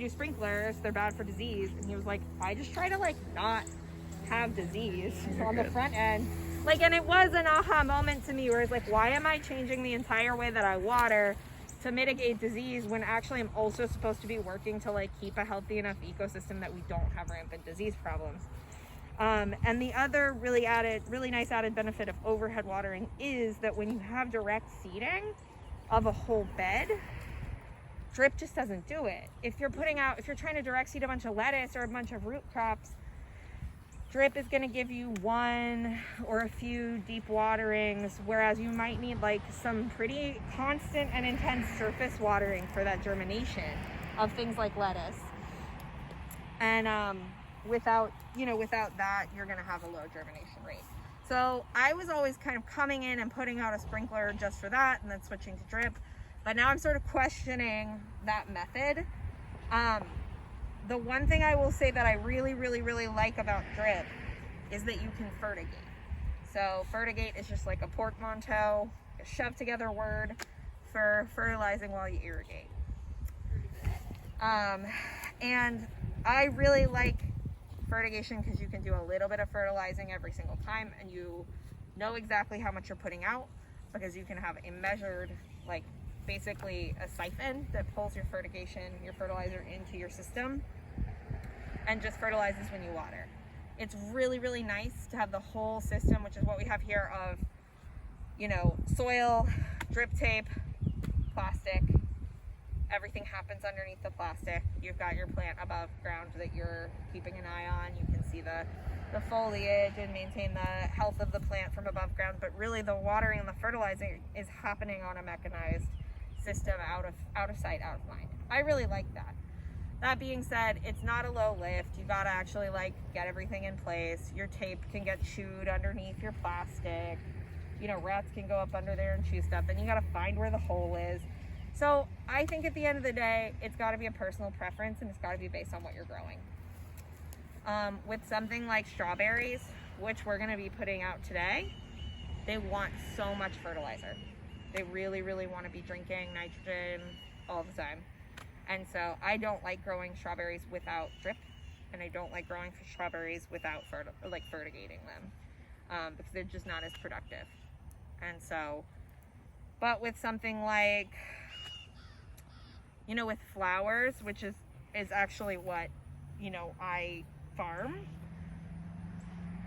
sprinklers? They're bad for disease. And he was like, I just try to like not have disease on the front end. Like, and it was an aha moment to me where it's like, why am I changing the entire way that I water to mitigate disease when actually I'm also supposed to be working to like keep a healthy enough ecosystem that we don't have rampant disease problems. And the other really nice added benefit of overhead watering is that when you have direct seeding of a whole bed, drip just doesn't do it. If you're trying to direct seed a bunch of lettuce or a bunch of root crops, drip is going to give you one or a few deep waterings, whereas you might need like some pretty constant and intense surface watering for that germination of things like lettuce. And without that, you're going to have a low germination rate. So I was always kind of coming in and putting out a sprinkler just for that and then switching to drip. But now I'm sort of questioning that method. The one thing I will say that I really like about drip is that you can fertigate. So fertigate is just like a portmanteau, a shoved together word for fertilizing while you irrigate. And I really like fertigation because you can do a little bit of fertilizing every single time and you know exactly how much you're putting out, because you can have a measured, like basically a siphon that pulls your fertilizer into your system and just fertilizes when you water. It's really nice to have the whole system, which is what we have here, of soil, drip tape, plastic. Everything happens underneath the plastic. You've got your plant above ground that you're keeping an eye on. You can see the foliage and maintain the health of the plant from above ground, but really the watering and the fertilizing is happening on a mechanized system, out of sight, out of mind. I really like that. That being said, it's not a low lift. You gotta actually get everything in place. Your tape can get chewed underneath your plastic. Rats can go up under there and chew stuff, and you gotta find where the hole is. So I think at the end of the day, it's gotta be a personal preference and it's gotta be based on what you're growing. With something like strawberries, which we're gonna be putting out today, they want so much fertilizer. They really want to be drinking nitrogen all the time. And so I don't like growing strawberries without drip, and I don't like growing strawberries without fertigating them, because they're just not as productive. And so, but with something like, with flowers, which is actually what, I farm,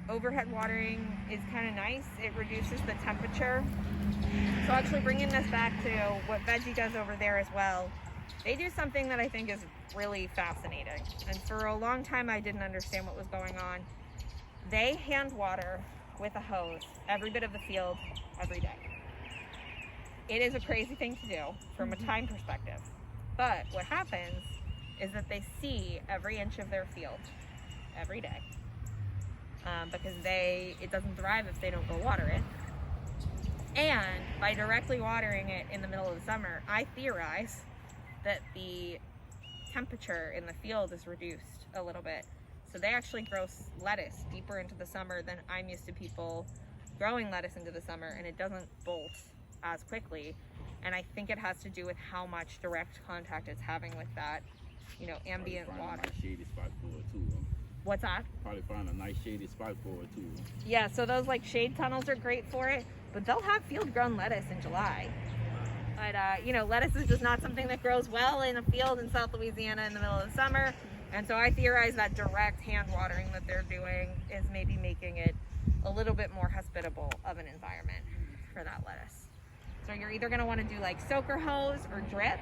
overhead watering is kind of nice. It reduces the temperature. So actually bringing this back to what Veggie does over there as well, they do something that I think is really fascinating. And for a long time, I didn't understand what was going on. They hand water with a hose every bit of the field every day. It is a crazy thing to do from a time perspective. But what happens is that they see every inch of their field every day. Because it doesn't thrive if they don't go water it. And by directly watering it in the middle of the summer, I theorize that the temperature in the field is reduced a little bit. So they actually grow lettuce deeper into the summer than I'm used to people growing lettuce into the summer and it doesn't bolt as quickly. And I think it has to do with how much direct contact it's having with that, you know, ambient water. A nice shady spot for it too. What's that? Probably find a nice shady spot for it too. Yeah, so those like shade tunnels are great for it, but they'll have field grown lettuce in July. But you know, lettuce is just not something that grows well in a field in South Louisiana in the middle of the summer. And so I theorize that direct hand watering that they're doing is maybe making it a little bit more hospitable of an environment for that lettuce. So you're either gonna wanna do like soaker hose or drip.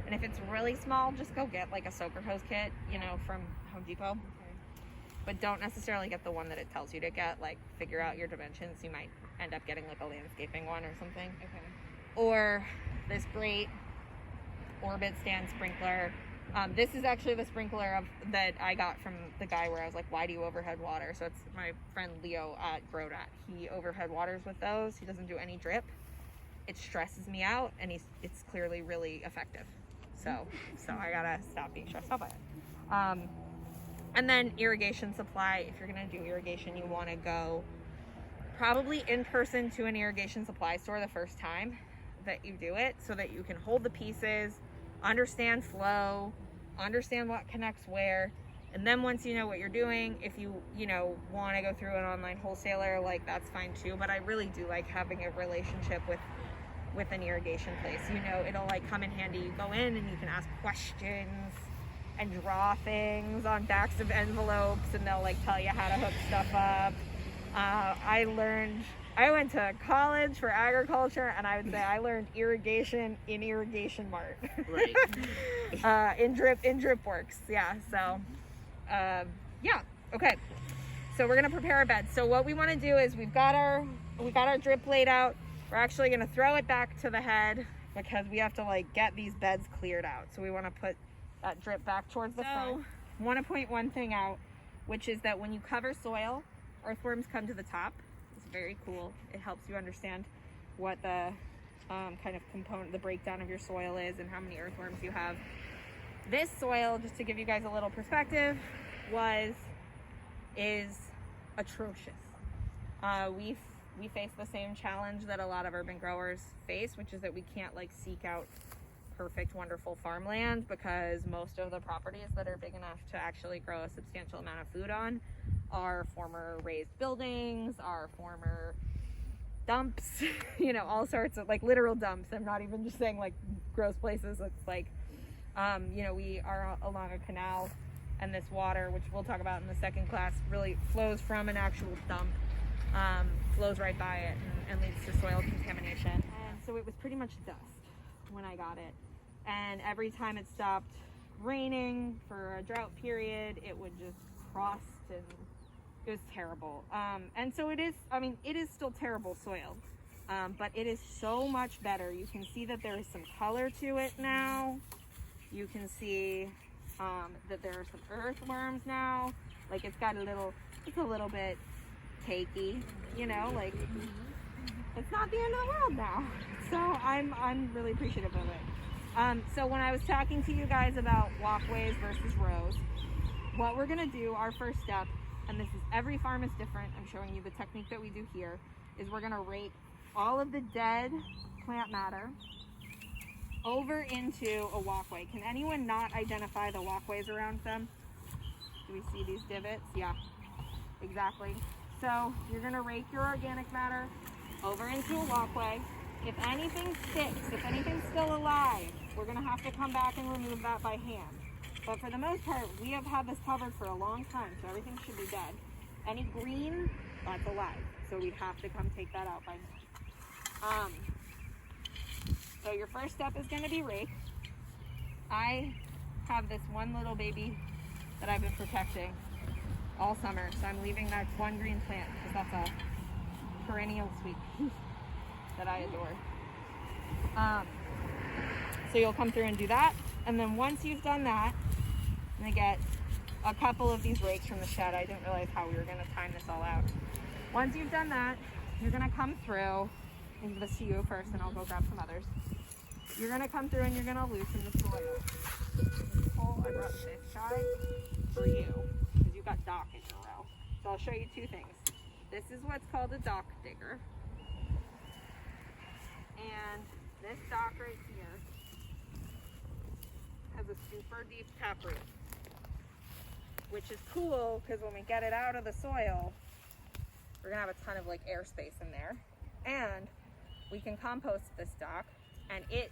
And if it's really small, just go get like a soaker hose kit, you know, from Home Depot. Okay. But don't necessarily get the one that it tells you to get. Like, figure out your dimensions. You might end up getting like a landscaping one or something. Okay. Or this great Orbit stand sprinkler. This is actually the sprinkler that I got from the guy where I was like, why do you overhead water? So it's my friend Leo at Grodat. He overhead waters with those. He doesn't do any drip. It stresses me out, and it's clearly really effective. So I gotta stop being stressed out by it. And then irrigation supply. If you're gonna do irrigation, you wanna go probably in person to an irrigation supply store the first time that you do it, so that you can hold the pieces, understand flow, understand what connects where. And then once you know what you're doing, if you know, want to go through an online wholesaler, like, that's fine too. But I really do like having a relationship with an irrigation place. You know, it'll like come in handy. You go in and you can ask questions and draw things on backs of envelopes, and they'll like tell you how to hook stuff up. I went to college for agriculture, and I would say I learned irrigation in Irrigation Mart. Right. In drip works. Yeah. So, yeah. Okay. So we're gonna prepare our beds. So what we want to do is we've got our drip laid out. We're actually gonna throw it back to the head because we have to like get these beds cleared out. So we want to put that drip back towards the front. I want to point one thing out, which is that when you cover soil, earthworms come to the top. It's very cool. It helps you understand what the kind of component, the breakdown of your soil is, and how many earthworms you have. This soil, just to give you guys a little perspective, is atrocious. We face the same challenge that a lot of urban growers face, which is that we can't like seek out perfect, wonderful farmland, because most of the properties that are big enough to actually grow a substantial amount of food on are former raised buildings, are former dumps, you know, all sorts of like literal dumps. I'm not even just saying like gross places. It's like, you know, we are along a canal, and this water, which we'll talk about in the second class, really flows from an actual dump, flows right by it, and leads to soil contamination. And so it was pretty much dust when I got it. And every time it stopped raining for a drought period, it would just crust, and it was terrible. And so it is still terrible soil, but it is so much better. You can see that there is some color to it now. You can see that there are some earthworms now. Like it's a little bit cakey, you know, like it's not the end of the world now. So I'm really appreciative of it. So when I was talking to you guys about walkways versus rows, what we're gonna do, our first step, and this is every farm is different, I'm showing you the technique that we do here, is we're gonna rake all of the dead plant matter over into a walkway. Can anyone not identify the walkways around them? Do we see these divots? Yeah, exactly. So you're gonna rake your organic matter over into a walkway. If anything sticks, if anything's still alive, we're gonna have to come back and remove that by hand. But for the most part, we have had this covered for a long time, so everything should be dead. Any green, that's alive. So we'd have to come take that out by hand. So your first step is gonna be rake. I have this one little baby that I've been protecting all summer, so I'm leaving that one green plant because that's a perennial sweet pea that I adore. So you'll come through and do that, and then once you've done that, I'm gonna get a couple of these rakes from the shed. I didn't realize how we were gonna time this all out. Once you've done that, you're gonna come through, and give this to you first, and I'll go grab some others. You're gonna come through and you're gonna loosen the soil. I brought this guy for you, because you've got dock in your row. So I'll show you two things. This is what's called a dock digger. And this dock right here has a super deep taproot, which is cool because when we get it out of the soil, we're gonna have a ton of like airspace in there. And we can compost this dock, and it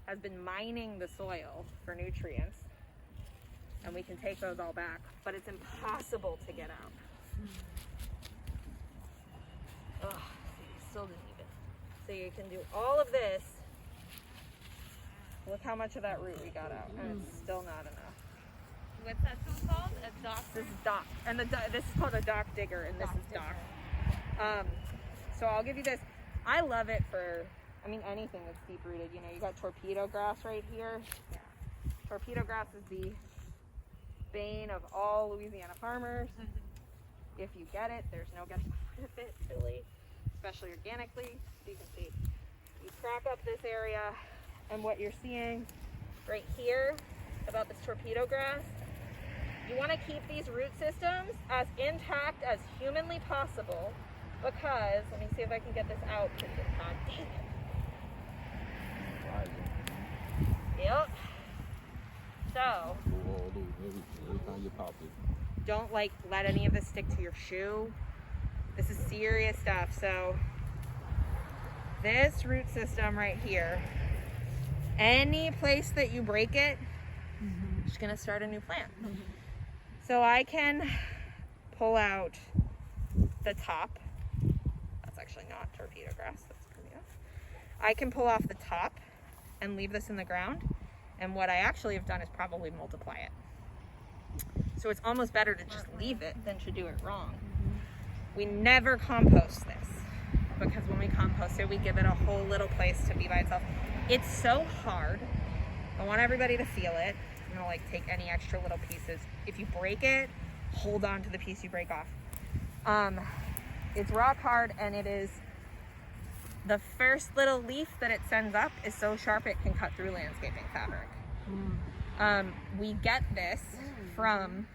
has been mining the soil for nutrients, and we can take those all back, but it's impossible to get out. Ugh, still didn't even. So you can do all of this. Look how much of that root we got out, and it's still not enough. What's that tool called? A dock? This is dock, and this is called a dock digger, and this is dock. So I'll give you this. I love it for, I mean, anything that's deep rooted. You know, you got torpedo grass right here. Yeah. Torpedo grass is the bane of all Louisiana farmers. If you get it, there's no getting rid of it, really, especially organically. So you can see, you crack up this area, and what you're seeing right here about this torpedo grass, you want to keep these root systems as intact as humanly possible, because, let me see if I can get this out. God dang it. Yep. So, every time you pop it. don't like let any of this stick to your shoe. This is serious stuff. So this root system right here, any place that you break it, you're just gonna start a new plant. So I can pull out the top. That's actually not torpedo grass, that's torpedo. I can pull off the top and leave this in the ground. And what I actually have done is probably multiply it. So it's almost better to just leave it than to do it wrong. We never compost this, because when we compost it, we give it a whole little place to be by itself. It's so hard. I want everybody to feel it. I'm gonna like take any extra little pieces. If you break it, hold on to the piece you break off. It's rock hard, and it is, the first little leaf that it sends up is so sharp it can cut through landscaping fabric. We get this from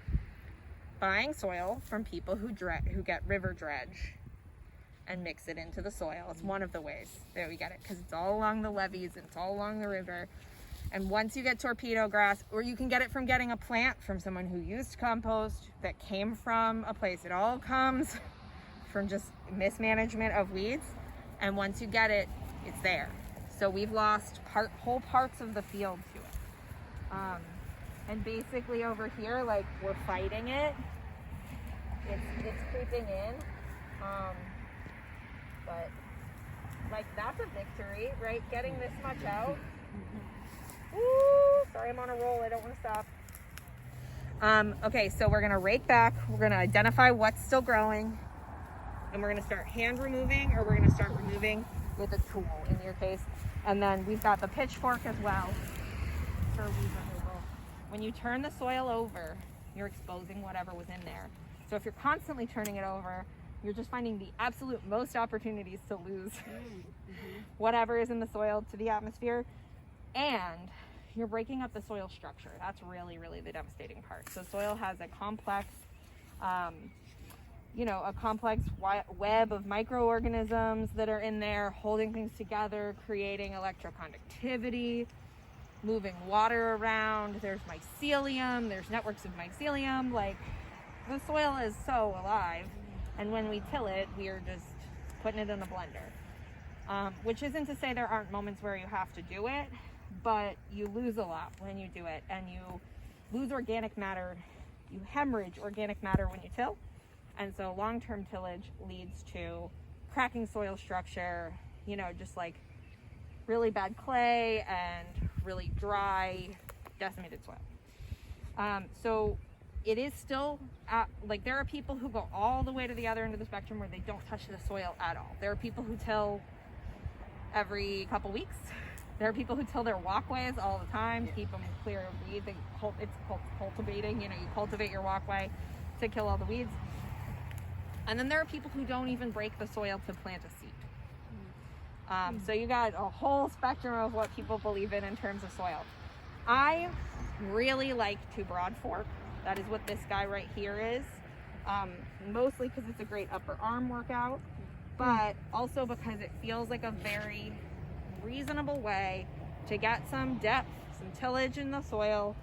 buying soil from people who get river dredge and mix it into the soil. It's one of the ways that we get it, because it's all along the levees and it's all along the river. And once you get torpedo grass, or you can get it from getting a plant from someone who used compost that came from a place. It all comes from just mismanagement of weeds. And once you get it, it's there. So we've lost whole parts of the field to it. And basically over here, like, we're fighting it. It's creeping in. But like, that's a victory, right? Getting this much out. Woo! Sorry, I'm on a roll. I don't want to stop. Okay, so we're gonna rake back. We're gonna identify what's still growing, and we're gonna start hand removing, or we're gonna start removing with a tool in your case. And then we've got the pitchfork as well for weed removal. When you turn the soil over, you're exposing whatever was in there. So if you're constantly turning it over, you're just finding the absolute most opportunities to lose whatever is in the soil to the atmosphere, and you're breaking up the soil structure. That's really, really the devastating part. So soil has a complex, a complex web of microorganisms that are in there holding things together, creating electroconductivity, moving water around. There's mycelium, there's networks of mycelium. Like, the soil is so alive, and when we till it, we are just putting it in a blender. Which isn't to say there aren't moments where you have to do it, but you lose a lot when you do it, and you lose organic matter, you hemorrhage organic matter when you till. And so long-term tillage leads to cracking soil structure, just like really bad clay and really dry, decimated soil. So it is still, there are people who go all the way to the other end of the spectrum where they don't touch the soil at all. There are people who till every couple weeks. There are people who till their walkways all the time to keep them clear of weeds. It's called cultivating. You cultivate your walkway to kill all the weeds. And then there are people who don't even break the soil to plant a seed. So you got a whole spectrum of what people believe in terms of soil. I really like to broad fork. That is what this guy right here is. mostly because it's a great upper arm workout, but also because it feels like a very reasonable way to get some depth, some tillage in the soil,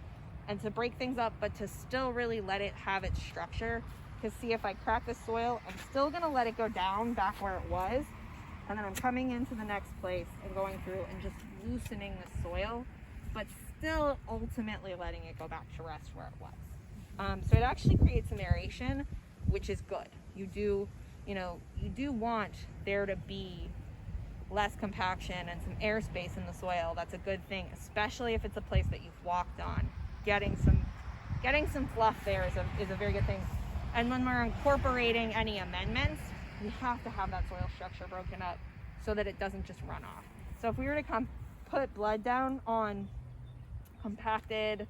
and to break things up, but to still really let it have its structure. Because see, if I crack the soil, I'm still gonna let it go down back where it was, and then I'm coming into the next place and going through and just loosening the soil, but still ultimately letting it go back to rest where it was. So it actually creates some aeration, which is good. You do want there to be less compaction and some airspace in the soil. That's a good thing, especially if it's a place that you've walked on. Getting some fluff there is a very good thing. And when we're incorporating any amendments, we have to have that soil structure broken up so that it doesn't just run off. So if we were to put blood down on compacted,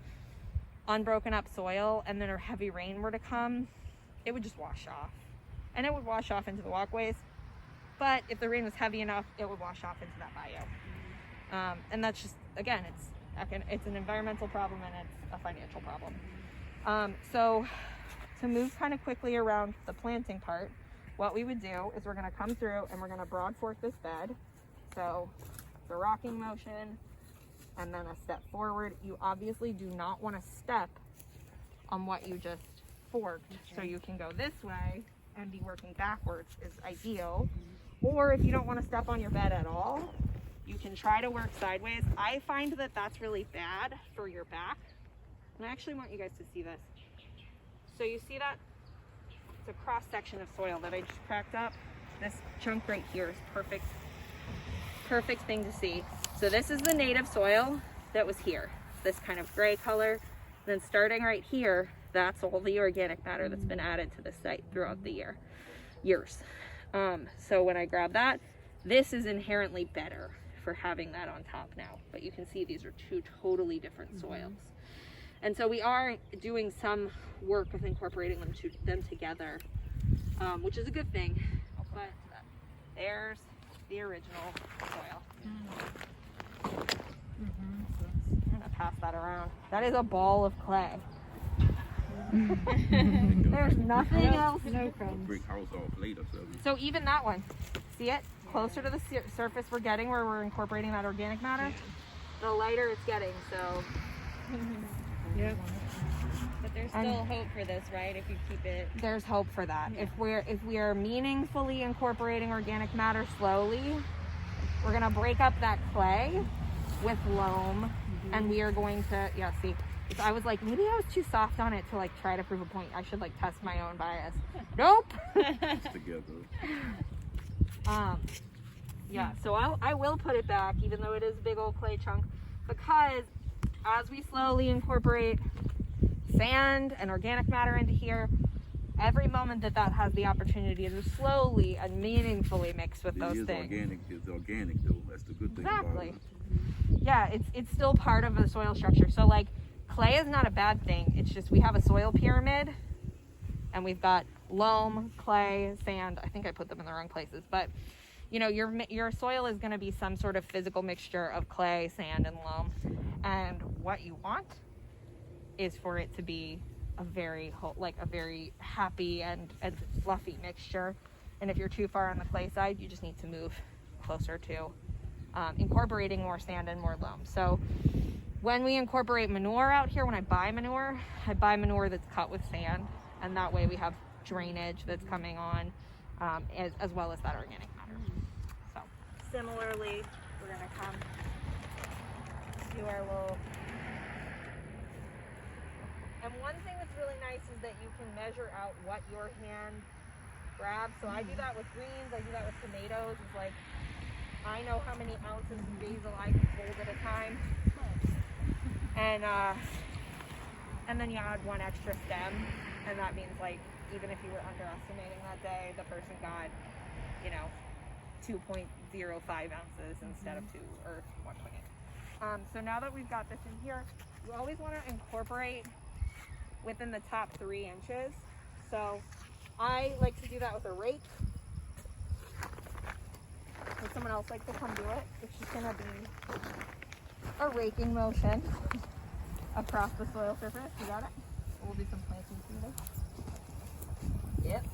unbroken up soil, and then a heavy rain were to come, it would just wash off. And it would wash off into the walkways. But if the rain was heavy enough, it would wash off into that bayou. And that's just, again, it's an environmental problem and it's a financial problem. So to move kind of quickly around the planting part, what we would do is we're going to come through and we're going to broad fork this bed. So the rocking motion and then a step forward. You obviously do not want to step on what you just forked. So you can go this way and be working backwards is ideal. Or if you don't want to step on your bed at all, you can try to work sideways. I find that that's really bad for your back. And I actually want you guys to see this. So you see that? It's a cross section of soil that I just cracked up. This chunk right here is perfect thing to see. So this is the native soil that was here, this kind of gray color. Then starting right here, that's all the organic matter that's been added to the site throughout the years. So when I grab that, this is inherently better for having that on top now. But you can see these are two totally different soils. And so we are doing some work with incorporating them together, which is a good thing. But there's the original soil. I'm gonna pass that around. That is a ball of clay. There's nothing else. No crumbs. Brick house off later, So even that one, see it? Closer to the surface we're getting where we're incorporating that organic matter, the lighter it's getting, so. Yep. But there's still hope for this, right? If you keep it. There's hope for that. Yeah. If we are meaningfully incorporating organic matter slowly, we're gonna break up that clay with loam, and we are going to, yeah, see. So I was like, maybe I was too soft on it to like try to prove a point. I should like test my own bias. Nope. together. Yeah, so I will put it back, even though it is a big old clay chunk, because as we slowly incorporate sand and organic matter into here, every moment that has the opportunity to slowly and meaningfully mix with those things. It's organic though. That's the good thing Exactly. about it. Yeah, it's still part of the soil structure. So like clay is not a bad thing. It's just we have a soil pyramid and we've got loam, clay, sand. I think I put them in the wrong places, but you know, your soil is going to be some sort of physical mixture of clay, sand, and loam. And what you want is for it to be a very happy and fluffy mixture. And if you're too far on the clay side, you just need to move closer to incorporating more sand and more loam. So when we incorporate manure out here, when I buy manure that's cut with sand, and that way we have drainage that's coming on, as well as that organic matter. So similarly, we're gonna come to our little. And one thing that's really nice is that you can measure out what your hand grabs. So I do that with greens, I do that with tomatoes. It's like, I know how many ounces of basil I can hold at a time. And then you add one extra stem, and that means like, even if you were underestimating that day, the person got, 2.05 ounces instead of 2 or 1.8. So now that we've got this in here, you always want to incorporate within the top 3 inches. So I like to do that with a rake. If someone else likes to come do it, it's just going to be a raking motion across the soil surface. You got it? We'll do some planting together. Yep.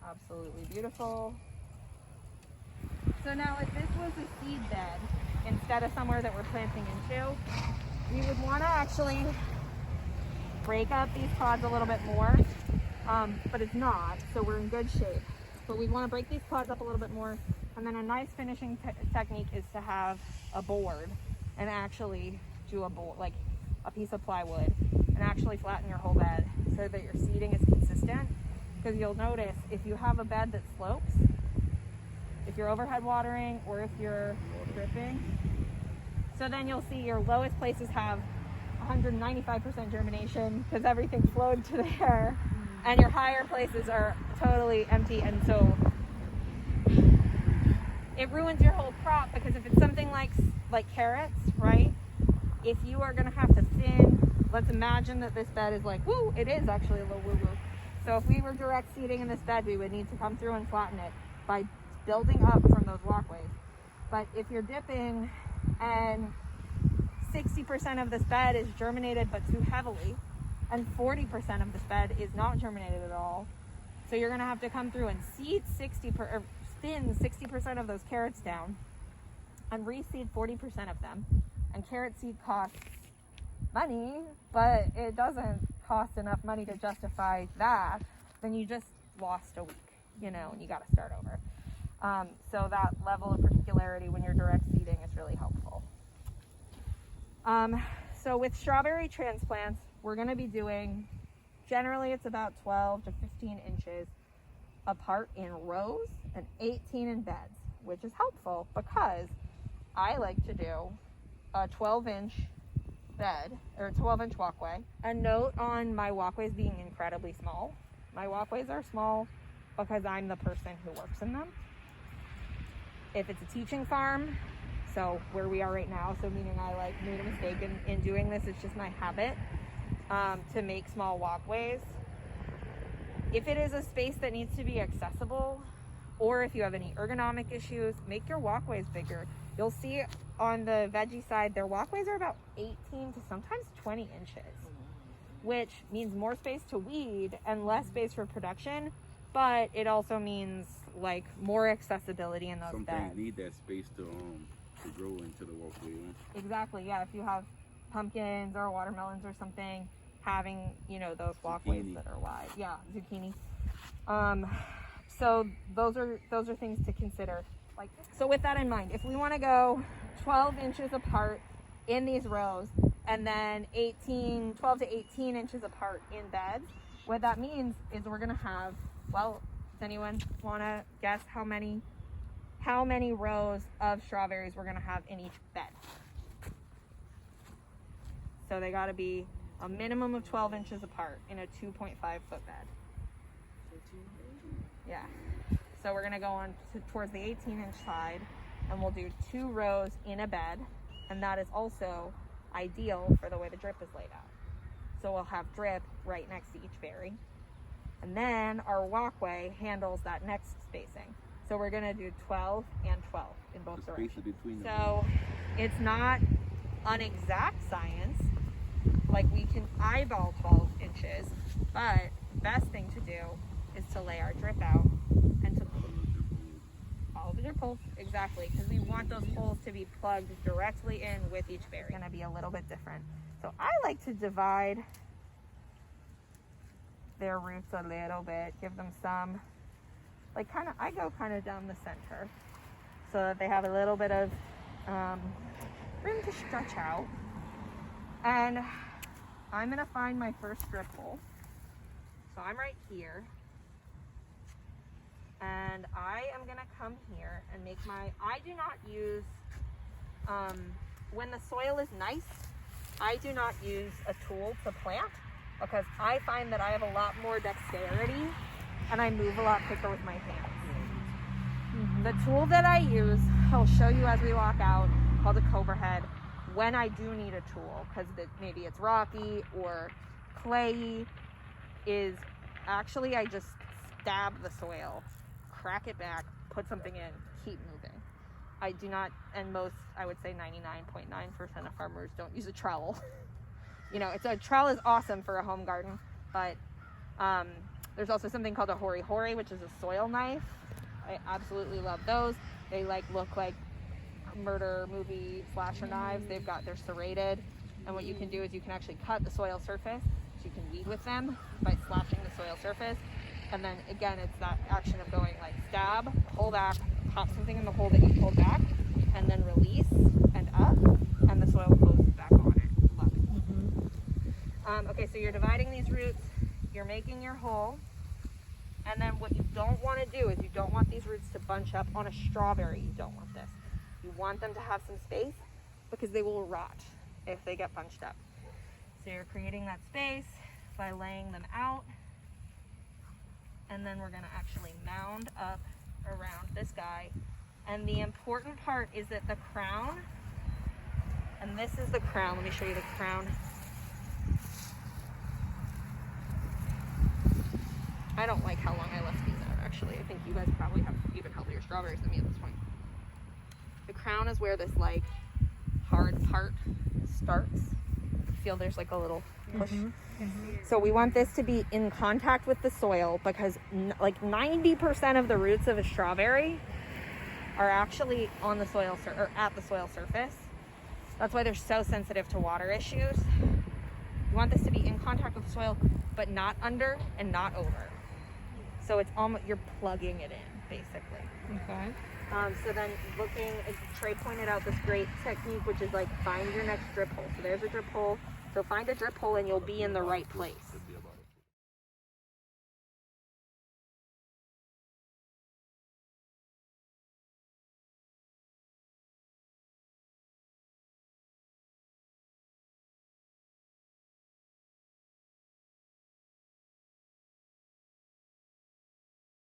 Absolutely beautiful. So now if this was a seed bed, instead of somewhere that we're planting into, we would want to actually break up these pods a little bit more, but it's not, so we're in good shape. But we want to break these pods up a little bit more, and then a nice finishing technique is to have a board and actually do a board, like a piece of plywood, and actually flatten your whole bed so that your seeding is consistent. Because you'll notice if you have a bed that slopes, if you're overhead watering or if you're dripping, so then you'll see your lowest places have 195% germination because everything flowed to there, and your higher places are totally empty, and so it ruins your whole crop. Because if it's something like carrots, right, if you are going to have to thin, let's imagine that this bed is like, woo, it is actually a little woo-woo. So if we were direct seeding in this bed, we would need to come through and flatten it by building up from those walkways. But if you're dipping and 60% of this bed is germinated but too heavily, and 40% of this bed is not germinated at all, so you're going to have to come through and seed thin 60% of those carrots down and reseed 40% of them. And carrot seed costs money, but it doesn't cost enough money to justify that. Then you just lost a week, you know, and you got to start over. So that level of particularity when you're direct seeding is really helpful. So with strawberry transplants, we're going to be doing, generally it's about 12 to 15 inches apart in rows and 18 in beds, which is helpful because I like to do a 12-inch bed or 12-inch walkway. A note on my walkways being incredibly small. My walkways are small because I'm the person who works in them. If it's a teaching farm, so where we are right now, so meaning I like made a mistake in doing this, it's just my habit to make small walkways. If it is a space that needs to be accessible, or if you have any ergonomic issues, make your walkways bigger. You'll see on the veggie side, their walkways are about 18 to sometimes 20 inches, which means more space to weed and less space for production, but it also means like more accessibility in those Some beds. things need that space to grow into the walkway. Right? Exactly, yeah. If you have pumpkins or watermelons or something, having, you know, those walkways Zucchini. that are wide. Yeah, zucchini. So those are things to consider. Like, so with that in mind, if we want to go 12 inches apart in these rows and then 12 to 18 inches apart in beds, what that means is we're going to have, well, does anyone want to guess how many rows of strawberries we're going to have in each bed? So they got to be a minimum of 12 inches apart in a 2.5 foot bed. Yeah. So we're going to go on towards the 18-inch side, and we'll do 2 rows in a bed, and that is also ideal for the way the drip is laid out. So we'll have drip right next to each berry, and then our walkway handles that next spacing. So we're going to do 12 and 12 in both directions. So it's not an exact science, like we can eyeball 12 inches, but the best thing to do is to lay our drip out and to follow the drip holes. Exactly, because we want those holes to be plugged directly in with each berry. It's going to be a little bit different. So I like to divide their roots a little bit, give them some, like I go kind of down the center so that they have a little bit of room to stretch out. And I'm going to find my first drip hole. So I'm right here. And I am going to come here and make I do not use, when the soil is nice, I do not use a tool to plant because I find that I have a lot more dexterity and I move a lot quicker with my hands. The tool that I use, I'll show you as we walk out, called a cobra head, when I do need a tool, because maybe it's rocky or clayey, is actually I just stab the soil, crack it back, put something in, keep moving. I do not, and most, I would say 99.9% of farmers don't use a trowel. You know, a trowel is awesome for a home garden, but there's also something called a hori-hori, which is a soil knife. I absolutely love those. They look like murder movie slasher knives. They're serrated, and what you can do is you can actually cut the soil surface, so you can weed with them by slashing the soil surface. And then again, it's that action of going like stab, pull back, pop something in the hole that you pulled back, and then release and up, and the soil closes back on it. Love it. Okay, so you're dividing these roots, you're making your hole, and then what you don't want to do is you don't want these roots to bunch up on a strawberry. You don't want this. You want them to have some space because they will rot if they get bunched up. So you're creating that space by laying them out. And then we're going to actually mound up around this guy. And the important part is that the crown, and this is the crown. Let me show you the crown. I don't like how long I left these out, actually. I think you guys probably have even healthier strawberries than me at this point. The crown is where this like hard part starts. Feel there's like a little push. So we want this to be in contact with the soil because like 90% of the roots of a strawberry are actually on the soil or at the soil surface. That's why they're so sensitive to water issues. You want this to be in contact with the soil, but not under and not over. So it's almost, you're plugging it in, basically. Okay. So then Trey pointed out this great technique, which is like find your next drip hole. So there's a drip hole. So find a drip hole and you'll be in the right place.